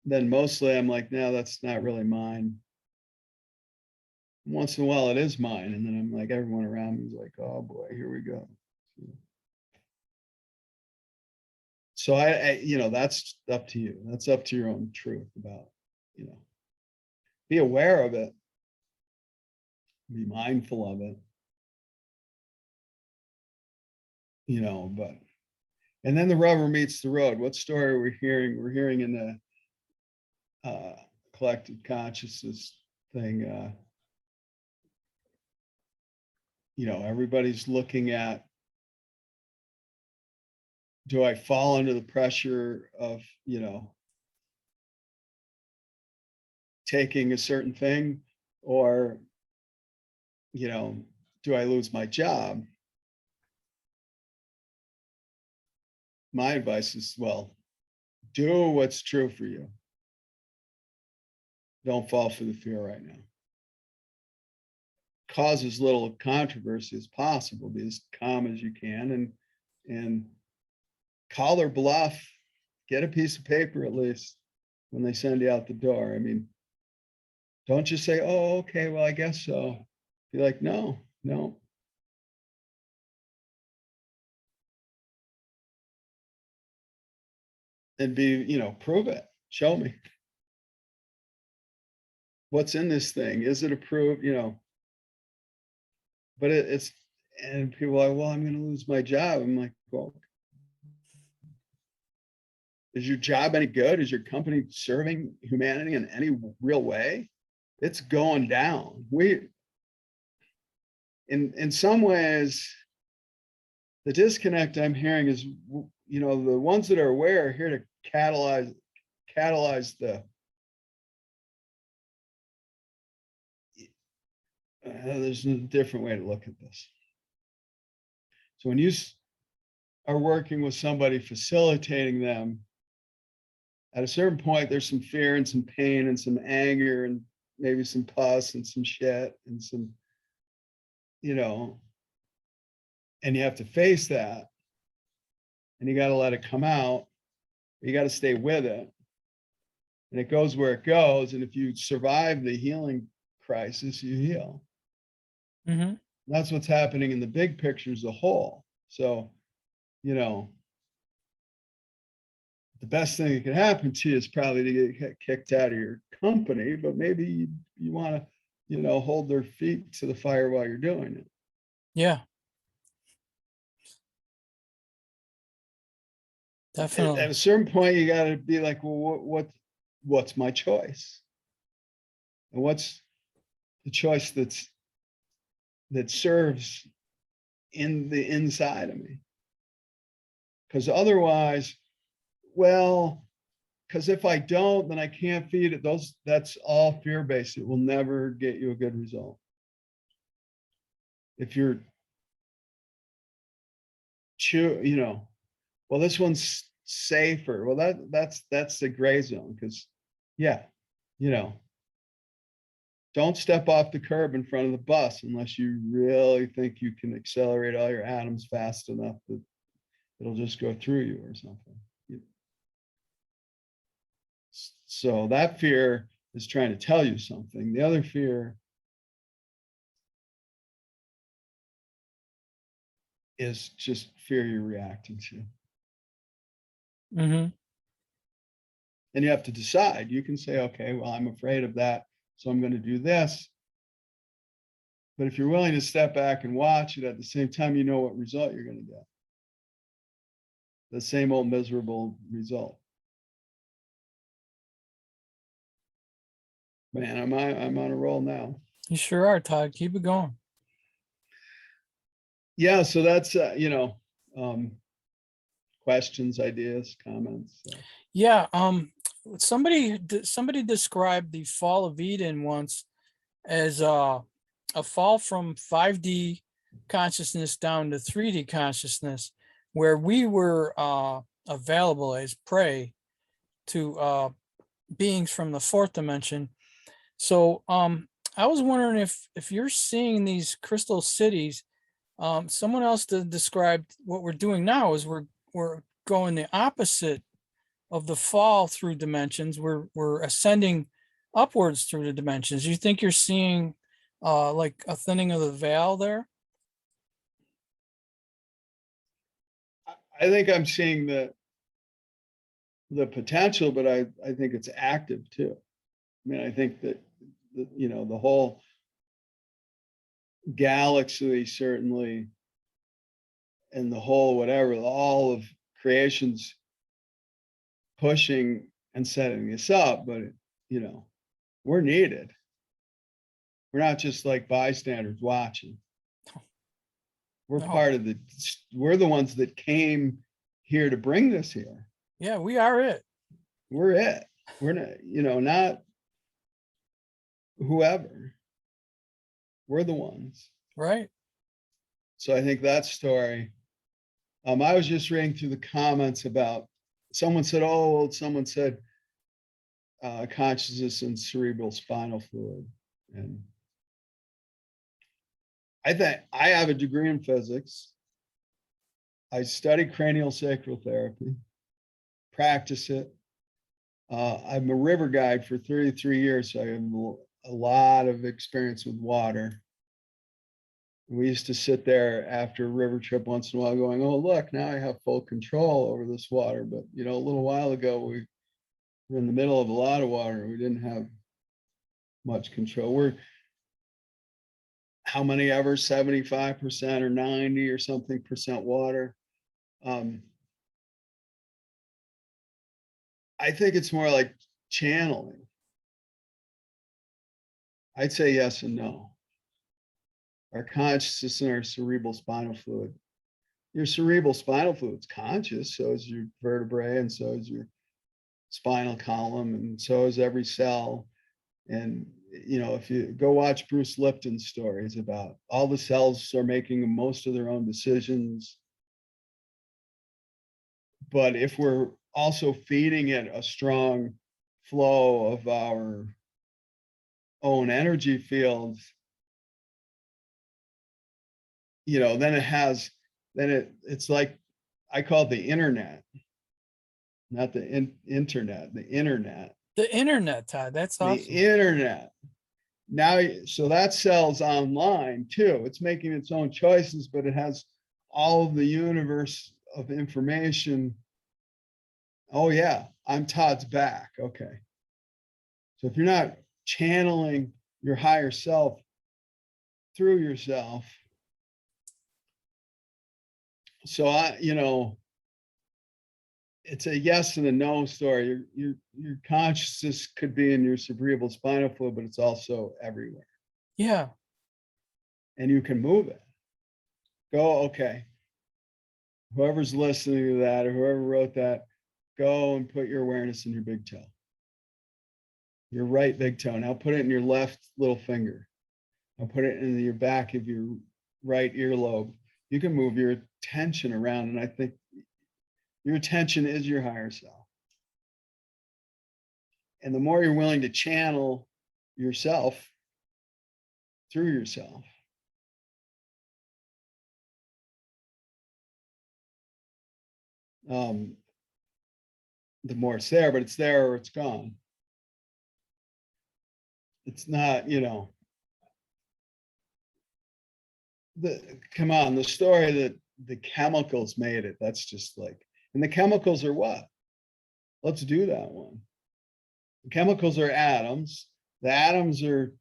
Then mostly I'm like, no, that's not really mine. Once in a while it is mine. And then I'm like, everyone around me is like, oh boy, here we go. So that's up to you. That's up to your own truth about, be aware of it. Be mindful of it. But and then the rubber meets the road. What story are we hearing? We're hearing in the collective consciousness thing. Everybody's looking at, do I fall under the pressure of, taking a certain thing, or, do I lose my job? My advice is, well, do what's true for you. Don't fall for the fear right now. Cause as little controversy as possible. Be as calm as you can and call their bluff. Get a piece of paper at least when they send you out the door. I mean, don't just say, oh, okay, well, I guess so. Be like, no, no. And be, prove it. Show me. What's in this thing? Is it approved? But it's, and people are like, well, I'm going to lose my job. I'm like, well, is your job any good? Is your company serving humanity in any real way? It's going down. In some ways, the disconnect I'm hearing is, the ones that are aware are here to catalyze the, there's a different way to look at this. So when you are working with somebody, facilitating them, at a certain point, there's some fear and some pain and some anger and maybe some pus and some shit and some, and you have to face that. And you got to let it come out. You got to stay with it. And it goes where it goes. And if you survive the healing crisis, you heal. Mm-hmm. That's what's happening in the big picture as a whole. So, the best thing that could happen to you is probably to get kicked out of your company, but maybe you want to, hold their feet to the fire while you're doing it. Yeah. Definitely. At a certain point, you got to be like, well, what's my choice? And what's the choice that serves in the inside of me? Because otherwise, because if I don't, then I can't feed it. That's all fear-based. It will never get you a good result. If you're well, this one's safer. Well, that's the gray zone, because don't step off the curb in front of the bus unless you really think you can accelerate all your atoms fast enough that it'll just go through you or something. So that fear is trying to tell you something. The other fear is just fear you're reacting to. Mm-hmm. And you have to decide. You can say, okay, well, I'm afraid of that, so I'm going to do this. But if you're willing to step back and watch it, at the same time, you know what result you're going to get. The same old miserable result. Man, I'm on a roll now. You sure are, Todd. Keep it going. Yeah, so that's questions, ideas, comments. Yeah. Somebody described the fall of Eden once as a fall from 5D consciousness down to 3D consciousness, where we were available as prey to beings from the fourth dimension. So I was wondering if you're seeing these crystal cities. Someone else described what we're doing now is we're going the opposite of the fall through dimensions. We're ascending upwards through the dimensions. You think you're seeing like a thinning of the veil there? I think I'm seeing the potential, but I think it's active too. I mean, I think that the whole galaxy, certainly, and the whole whatever, all of creation's pushing and setting this up, but we're needed. We're not just like bystanders watching. We're part of we're the ones that came here to bring this here. Yeah, we are it. We're it. We're not, not whoever. We're the ones. Right. So I think that story, I was just reading through the comments about, someone said consciousness and cerebral spinal fluid. And I think I have a degree in physics. I study cranial sacral therapy, practice it. I'm a river guide for 33 years, so I have a lot of experience with water. We used to sit there after a river trip once in a while going, oh, look, now I have full control over this water. But, you know, a little while ago, we were in the middle of a lot of water. We didn't have much control. We're how many ever, 75% or 90 or something percent water. I think it's more like channeling. I'd say yes and no. Our consciousness and our cerebral spinal fluid. Your cerebral spinal fluid's conscious, so is your vertebrae, and so is your spinal column, and so is every cell. And you know, if you go watch Bruce Lipton's stories about all the cells are making most of their own decisions. But if we're also feeding it a strong flow of our own energy fields, you know, then it's like, I call it the internet, not the internet, the internet. The internet, Todd. That's awesome. The internet. Now, so that cell's online too. It's making its own choices, but it has all of the universe of information. Oh yeah, I'm Todd's back. Okay. So if you're not channeling your higher self through yourself, so you know, it's a yes and a no story. Your consciousness could be in your cerebral spinal fluid, but it's also everywhere. Yeah. And you can move it. Go, okay. Whoever's listening to that or whoever wrote that, go and put your awareness in your big toe. Your right big toe. Now put it in your left little finger. Now put it in your back of your right earlobe. You can move your attention around, and I think your attention is your higher self. And the more you're willing to channel yourself through yourself, the more it's there, but it's there or it's gone. It's not, you know, come on, the story that the chemicals made it, that's just like, and the chemicals are what? Let's do that one. The chemicals are atoms. The atoms are,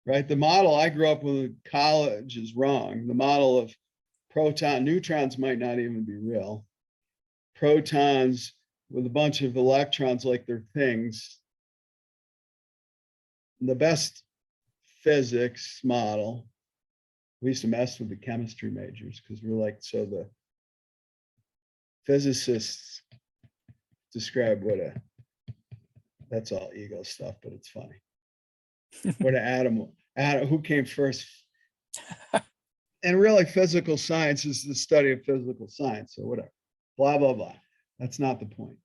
right? The model I grew up with in college is wrong. The model of neutrons might not even be real. Protons with a bunch of electrons like they're things. The best physics model, we used to mess with the chemistry majors because we're like, so the physicists describe that's all ego stuff, but it's funny. What an atom, who came first? And really physical science is the study of physical science, so whatever, blah, blah, blah. That's not the point.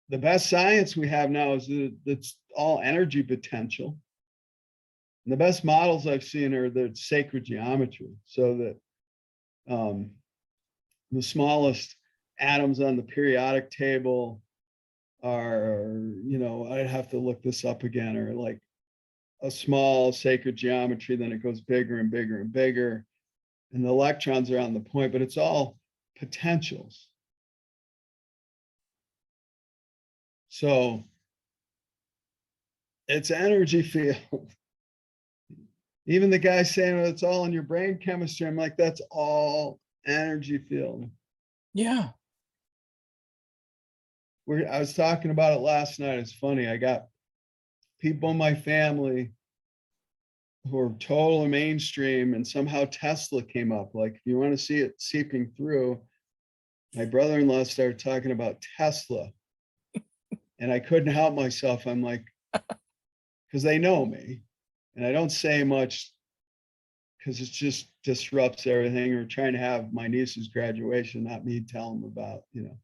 The best science we have now is that it's all energy potential. And the best models I've seen are the sacred geometry, so that the smallest atoms on the periodic table are, you know, I'd have to look this up again, or like a small sacred geometry, then it goes bigger and bigger and bigger. And the electrons are on the point, but it's all potentials. So it's energy field. Even the guy saying it's all in your brain chemistry, I'm like, that's all energy field. Yeah. I was talking about it last night. It's funny. I got people in my family who are totally mainstream, and somehow Tesla came up. Like, if you want to see it seeping through, my brother-in-law started talking about Tesla. And I couldn't help myself. I'm like, because they know me. And I don't say much because it just disrupts everything. We're trying to have my niece's graduation, not me tell them about, you know,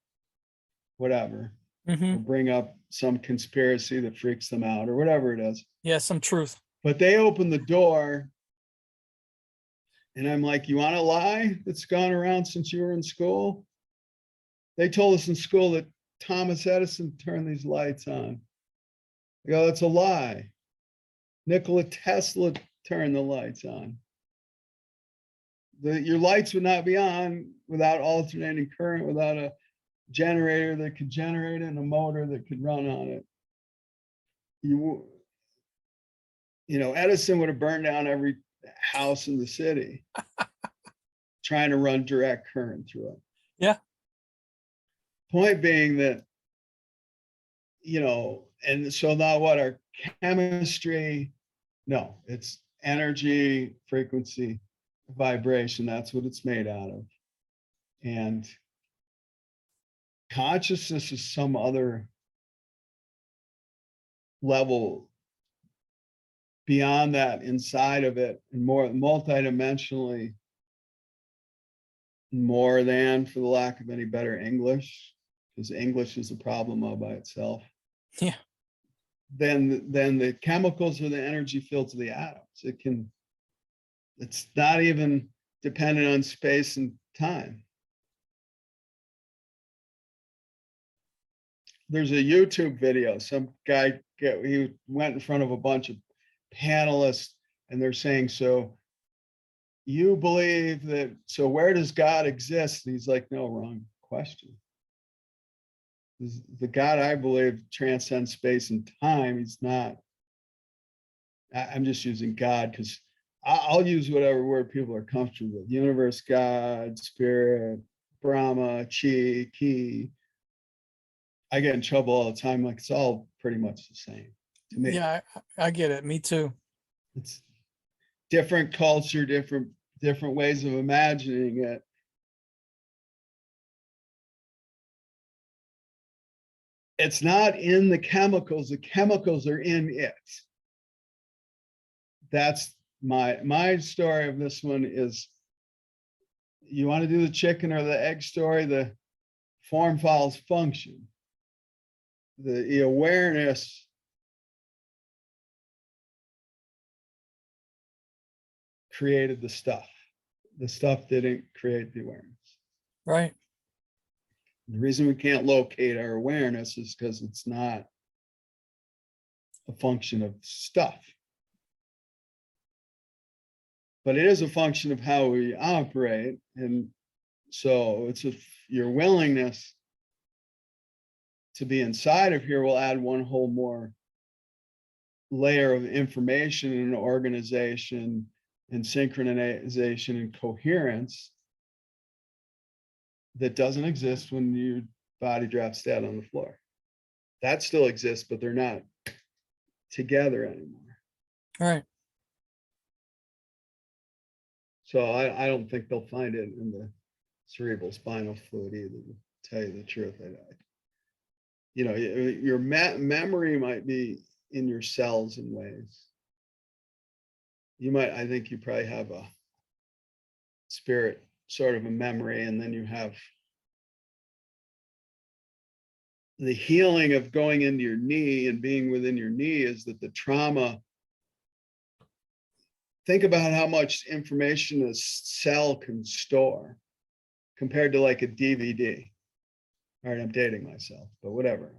whatever. Mm-hmm. Or bring up some conspiracy that freaks them out or whatever it is. Yeah, some truth. But they open the door and I'm like, you want a lie that's gone around since you were in school? They told us in school that Thomas Edison turned these lights on. I go, that's a lie. Nikola Tesla turn the lights on. Your lights would not be on without alternating current, without a generator that could generate it and a motor that could run on it. You know, Edison would have burned down every house in the city trying to run direct current through it. Yeah. Point being that, you know, and so now what our chemistry, no, it's energy, frequency, vibration. That's what it's made out of. And consciousness is some other level beyond that, inside of it, and more multidimensionally, more than, for the lack of any better English, because English is a problem all by itself. Yeah. Then the chemicals or the energy fields of the atoms. It's not even dependent on space and time. There's a YouTube video. Some guy, he went in front of a bunch of panelists and they're saying, so you believe that, so where does God exist? And he's like, no, wrong question. The God I believe transcends space and time. He's not. I'm just using God because I'll use whatever word people are comfortable with. Universe, God, spirit, Brahma, Chi, Ki. I get in trouble all the time. Like, it's all pretty much the same to me. Yeah, I get it. Me too. It's different culture, different ways of imagining it. It's not in the chemicals are in it. That's my story of this one is, you want to do the chicken or the egg story, the form follows function. The awareness created the stuff. The stuff didn't create the awareness. Right. The reason we can't locate our awareness is because it's not a function of stuff. But it is a function of how we operate. And so it's your willingness to be inside of here will add one whole more layer of information and organization and synchronization and coherence that doesn't exist when your body drops dead on the floor. That still exists, but they're not together anymore. All right. So I don't think they'll find it in the cerebral spinal fluid either, to tell you the truth. You know, your memory might be in your cells in ways. I think you probably have a spirit sort of a memory, and then you have the healing of going into your knee and being within your knee is that the trauma, think about how much information a cell can store compared to like a DVD. All right, I'm dating myself, but whatever.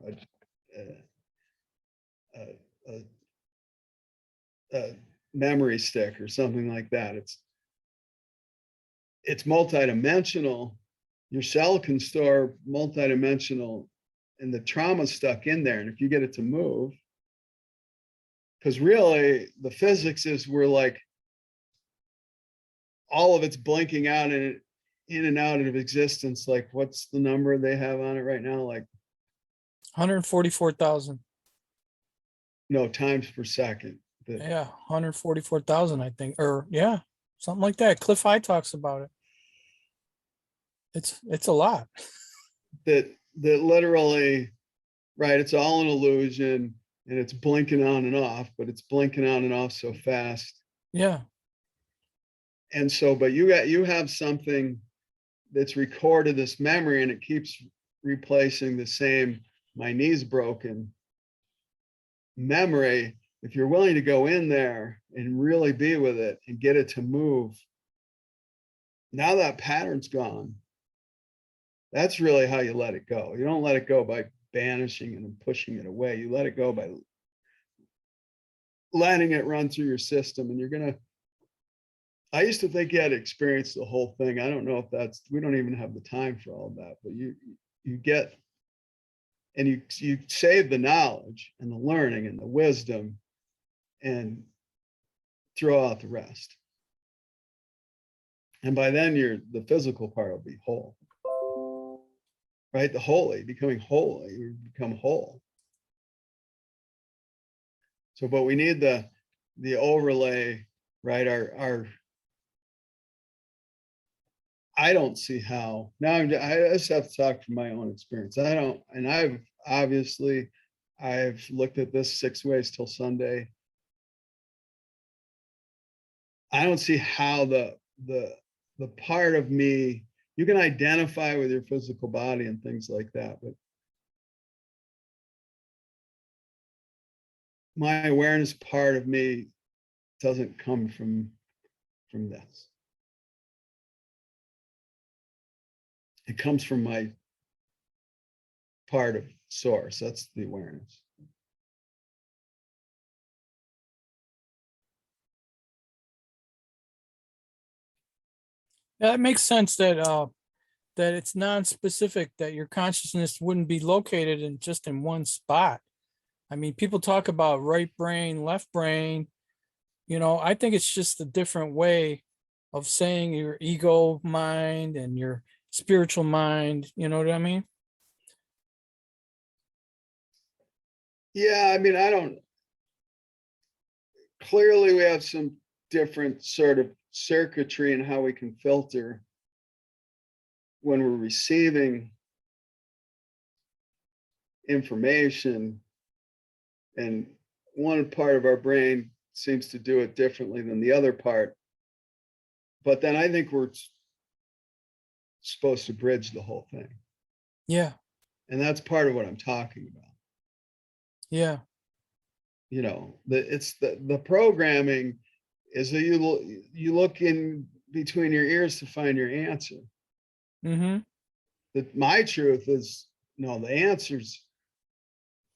A memory stick or something like that. It's multidimensional. Your cell can store multidimensional, and the trauma stuck in there. And if you get it to move, because really the physics is we're like, all of it's blinking out and in and out of existence. Like, what's the number they have on it right now? Like 144,000. No, times per second. Yeah, 144,000, I think, or yeah, something like that. Cliff High talks about it. It's a lot. That literally, right? It's all an illusion, and it's blinking on and off, but it's blinking on and off so fast. Yeah. And so, but you have something that's recorded this memory, and it keeps replacing the same, my knee's broken memory. If you're willing to go in there and really be with it and get it to move, now that pattern's gone. That's really how you let it go. You don't let it go by banishing it and pushing it away. You let it go by letting it run through your system, and you're gonna. I used to think you had to experience the whole thing. I don't know if that's. We don't even have the time for all of that, but you get, and you save the knowledge and the learning and the wisdom, and throw out the rest. And by then, the physical part will be whole, right? The holy, becoming holy, you become whole. So, but we need the overlay, right? Our I don't see how now. I just have to talk from my own experience. I don't, and I've looked at this 6 ways till Sunday. I don't see how the part of me you can identify with your physical body and things like that, but my awareness part of me doesn't come from this. It comes from my part of source. That's the awareness. That makes sense that it's non-specific, that your consciousness wouldn't be located in just in one spot. I mean, people talk about right brain, left brain. I think it's just a different way of saying your ego mind and your spiritual mind. You know what I mean? Yeah, I mean, I don't. Clearly, we have some different sort of circuitry in how we can filter when we're receiving information, and one part of our brain seems to do it differently than the other part. But then I think we're supposed to bridge the whole thing. Yeah. And that's part of what I'm talking about. Yeah. It's the programming is that you look in between your ears to find your answer. Mm-hmm. My truth is, no, the answer's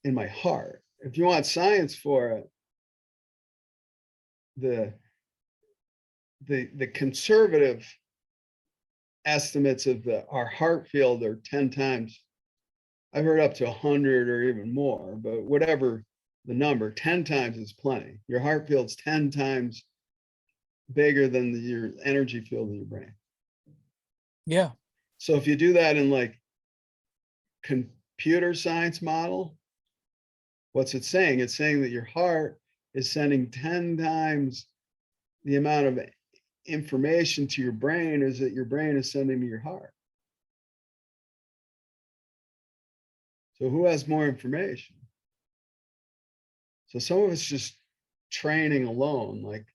in my heart. If you want science for it, the conservative estimates of our heart field are 10 times. I've heard up to 100 or even more, but whatever the number, 10 times is plenty. Your heart field's 10 times bigger than your energy field in your brain. Yeah. So if you do that in like computer science model, what's it saying? It's saying that your heart is sending 10 times the amount of information to your brain as that your brain is sending to your heart. So who has more information? So some of it's just training alone. Like,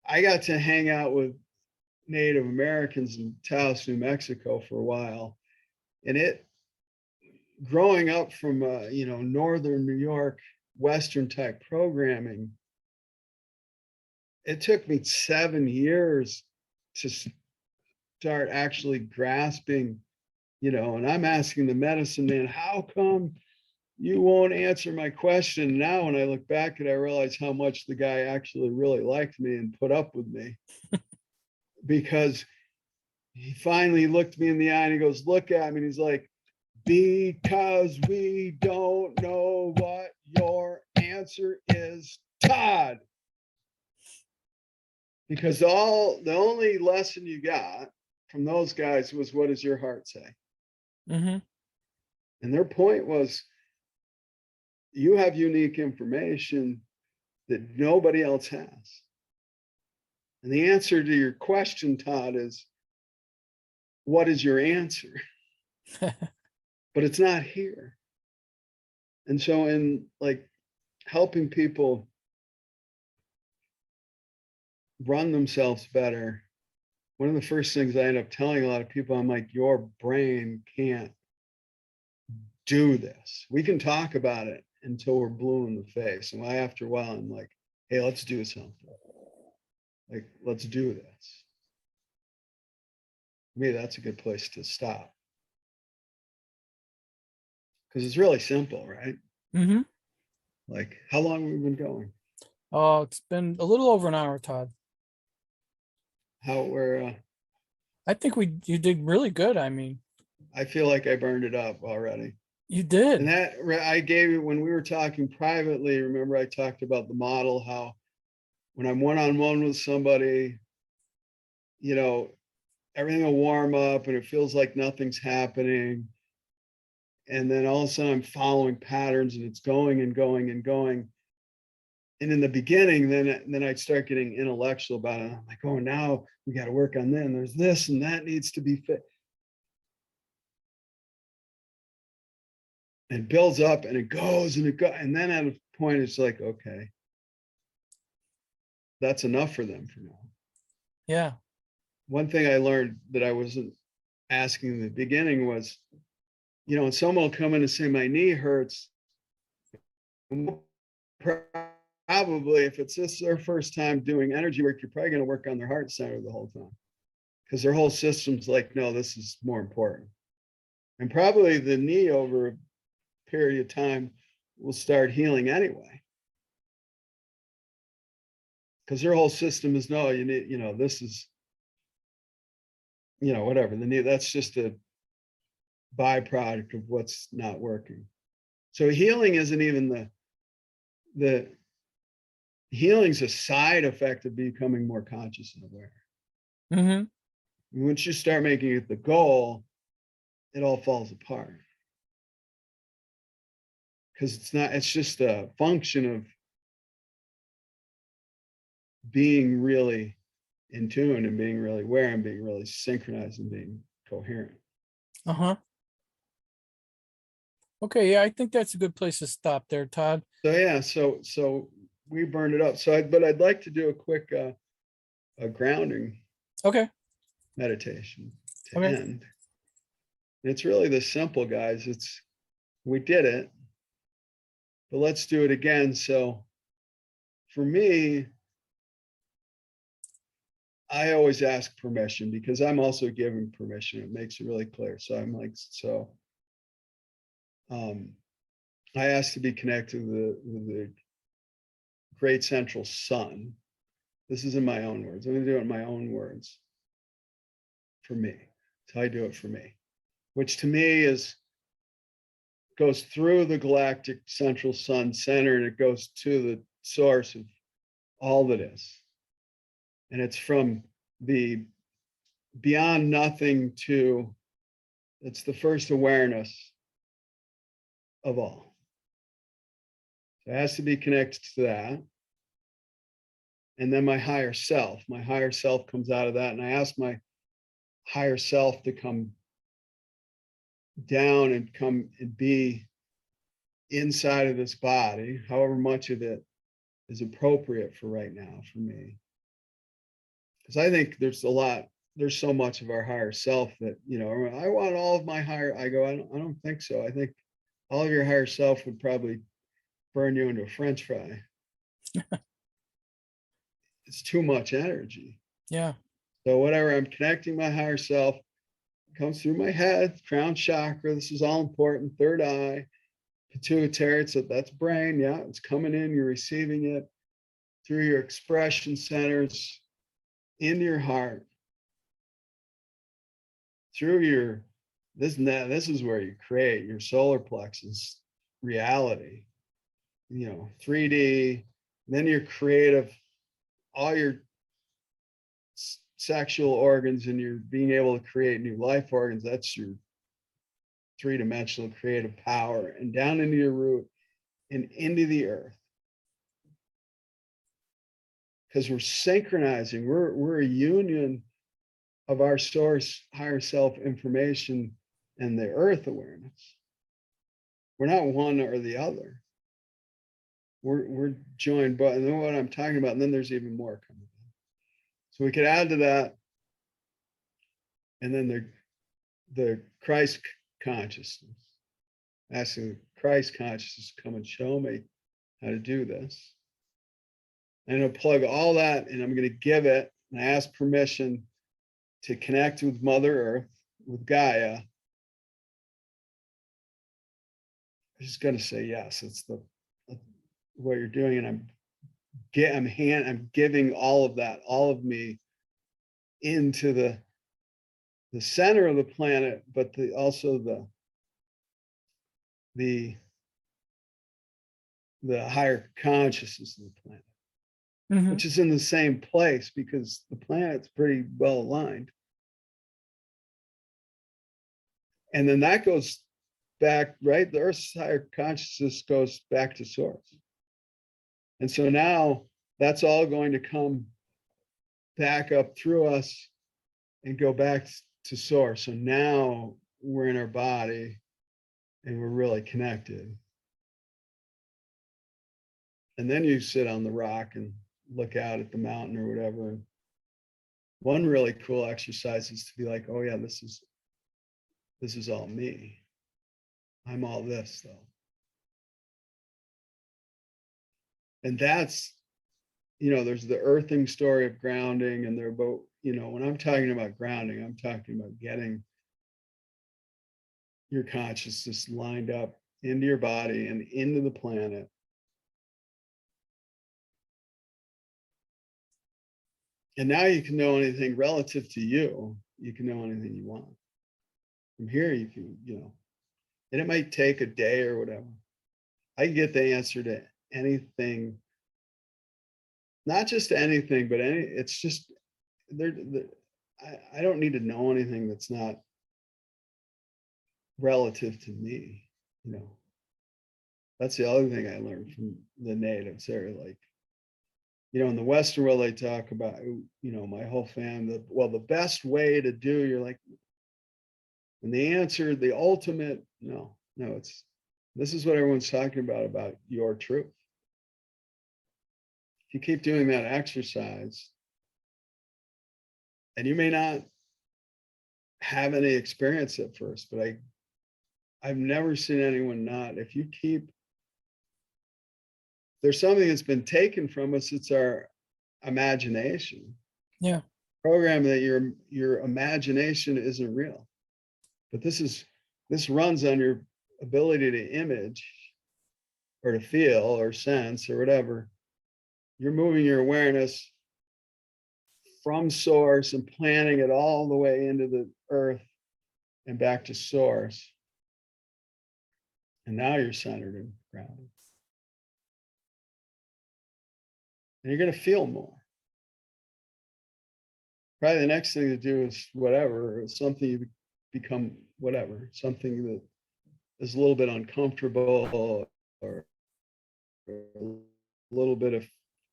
I got to hang out with Native Americans in Taos, New Mexico for a while. And growing up from, Northern New York, Western type programming, it took me 7 years to start actually grasping, and I'm asking the medicine man, how come you won't answer my question? Now, when I look back and I realize how much the guy actually really liked me and put up with me, because he finally looked me in the eye and he goes, look at me. And he's like, because we don't know what your answer is, Todd. Because the only lesson you got from those guys was, what does your heart say? Mm-hmm. And their point was, you have unique information that nobody else has. And the answer to your question, Todd, is, what is your answer? But it's not here. And so in like helping people run themselves better, one of the first things I end up telling a lot of people, I'm like, your brain can't do this. We can talk about it until we're blue in the face. And after a while, I'm like, hey, let's do something. Like, let's do this. For me, that's a good place to stop. Because it's really simple, right? Mm-hmm. Like, how long have we been going? Oh, it's been a little over an hour, Todd. How we're, I think you did really good. I mean, I feel like I burned it up already. you And did. that I gave you when we were talking privately. Remember, I talked about the model, how when I'm one-on-one with somebody, you know, everything will warm up and it feels like nothing's happening. And then all of a sudden I'm following patterns and it's going and going and going. And in the beginning, then I'd start getting intellectual about it. I'm like, oh, now we got to work on that. And there's this and that needs to be fit. And it builds up and it goes and it goes. And then at a point, it's like, okay, that's enough for them for now. Yeah. One thing I learned that I wasn't asking in the beginning was, when someone will come in and say, my knee hurts, probably if it's just their first time doing energy work, you're probably going to work on their heart center the whole time because their whole system's like, no, this is more important. And probably the knee over a period of time will start healing anyway. Because their whole system is, no, you need, this is, whatever. The knee, that's just a byproduct of what's not working. So healing isn't even the healing's a side effect of becoming more conscious and aware. Mm-hmm. Once you start making it the goal, it all falls apart. Because it's just a function of being really in tune and being really aware and being really synchronized and being coherent. Uh-huh. Okay, yeah, I think that's a good place to stop there, Todd. So yeah, so we burned it up. But I'd like to do a quick a grounding Okay. meditation to Okay. end. And it's really this simple, guys. We did it, but let's do it again. So for me, I always ask permission because I'm also giving permission. It makes it really clear. So I'm like, I ask to be connected with the great central sun. This is in my own words. I'm going to do it in my own words for me. That's how I do it for me, which to me goes through the galactic central sun center and it goes to the source of all that is. And it's from the beyond nothing to, it's the first awareness of all. So it has to be connected to that. And then my higher self comes out of that. And I ask my higher self to come down and come and be inside of this body, however much of it is appropriate for right now for me. Because I think there's so much of our higher self that, I want all of my higher, I don't think so. I think all of your higher self would probably burn you into a French fry. It's too much energy. Yeah. So whatever, I'm connecting my higher self, comes through my head, crown chakra. This is all important. Third eye, pituitary. So that's brain. Yeah, it's coming in. You're receiving it through your expression centers, into your heart, through your this and that. This is where you create your solar plexus reality. 3D. Then your creative, all your sexual organs, and you're being able to create new life organs. That's your three-dimensional creative power, and down into your root and into the earth. Because we're synchronizing, we're a union of our source, higher self information, and the earth awareness. We're not one or the other. We're joined, but and then what I'm talking about, and then there's even more coming. So we could add to that, and then the Christ consciousness, asking the Christ consciousness to come and show me how to do this. And I'll plug all that, and I'm going to give it, and I ask permission to connect with Mother Earth, with Gaia. I'm just going to say yes. It's what you're doing, and I'm giving all of that, all of me, into the center of the planet, but also the higher consciousness of the planet, Mhm. which is in the same place because the planet's pretty well aligned. And then that goes back, right? The Earth's higher consciousness goes back to source. And so now that's all going to come back up through us and go back to source. So now we're in our body and we're really connected. And then you sit on the rock and look out at the mountain or whatever. And one really cool exercise is to be like, oh yeah, this is all me. I'm all this though. And that's, there's the earthing story of grounding, and they're both, when I'm talking about grounding, I'm talking about getting your consciousness lined up into your body and into the planet. And now you can know anything relative to you. You can know anything you want. From here, you can, and it might take a day or whatever. I can get the answer to anything, not just anything, but it's just, I don't need to know anything that's not relative to me, That's the other thing I learned from the natives. They're like, in the Western world, they talk about, my whole family, the best way to do, you're like, and the answer, the ultimate, no, this is what everyone's talking about your truth. If you keep doing that exercise, and you may not have any experience at first, but I've never seen anyone not. If you keep, there's something that's been taken from us, it's our imagination. Yeah. Program that your imagination isn't real. But this runs on your ability to image or to feel or sense or whatever. You're moving your awareness from source and planting it all the way into the earth and back to source. And now you're centered and grounded. And you're going to feel more. Probably the next thing to do is whatever, something you become whatever, something that is a little bit uncomfortable or a little bit of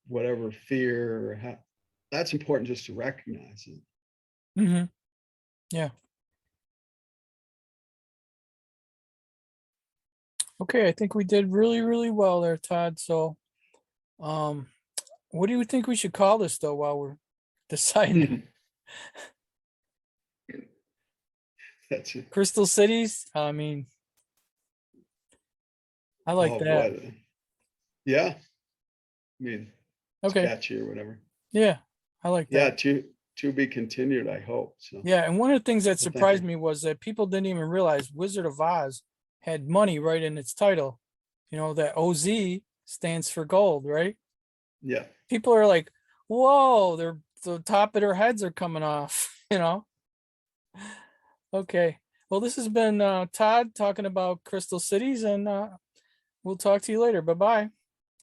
whatever fear or that's important just to recognize it. Mm-hmm. Yeah. Okay, I think we did really, really well there, Todd. So, what do you think we should call this though while we're deciding? That's it. Crystal Cities? I mean, I like Oh that. boy. Yeah. I mean, Okay. sketchy or whatever. Yeah, I like Yeah, that. to be continued, I hope. So Yeah, and one of the things that well, thank surprised you. me was that people didn't even realize Wizard of Oz had money right in its title. That OZ stands for gold, right? Yeah. People are like, whoa, the top of their heads are coming off. Okay. Well, this has been Todd talking about Crystal Cities, and we'll talk to you later. Bye-bye.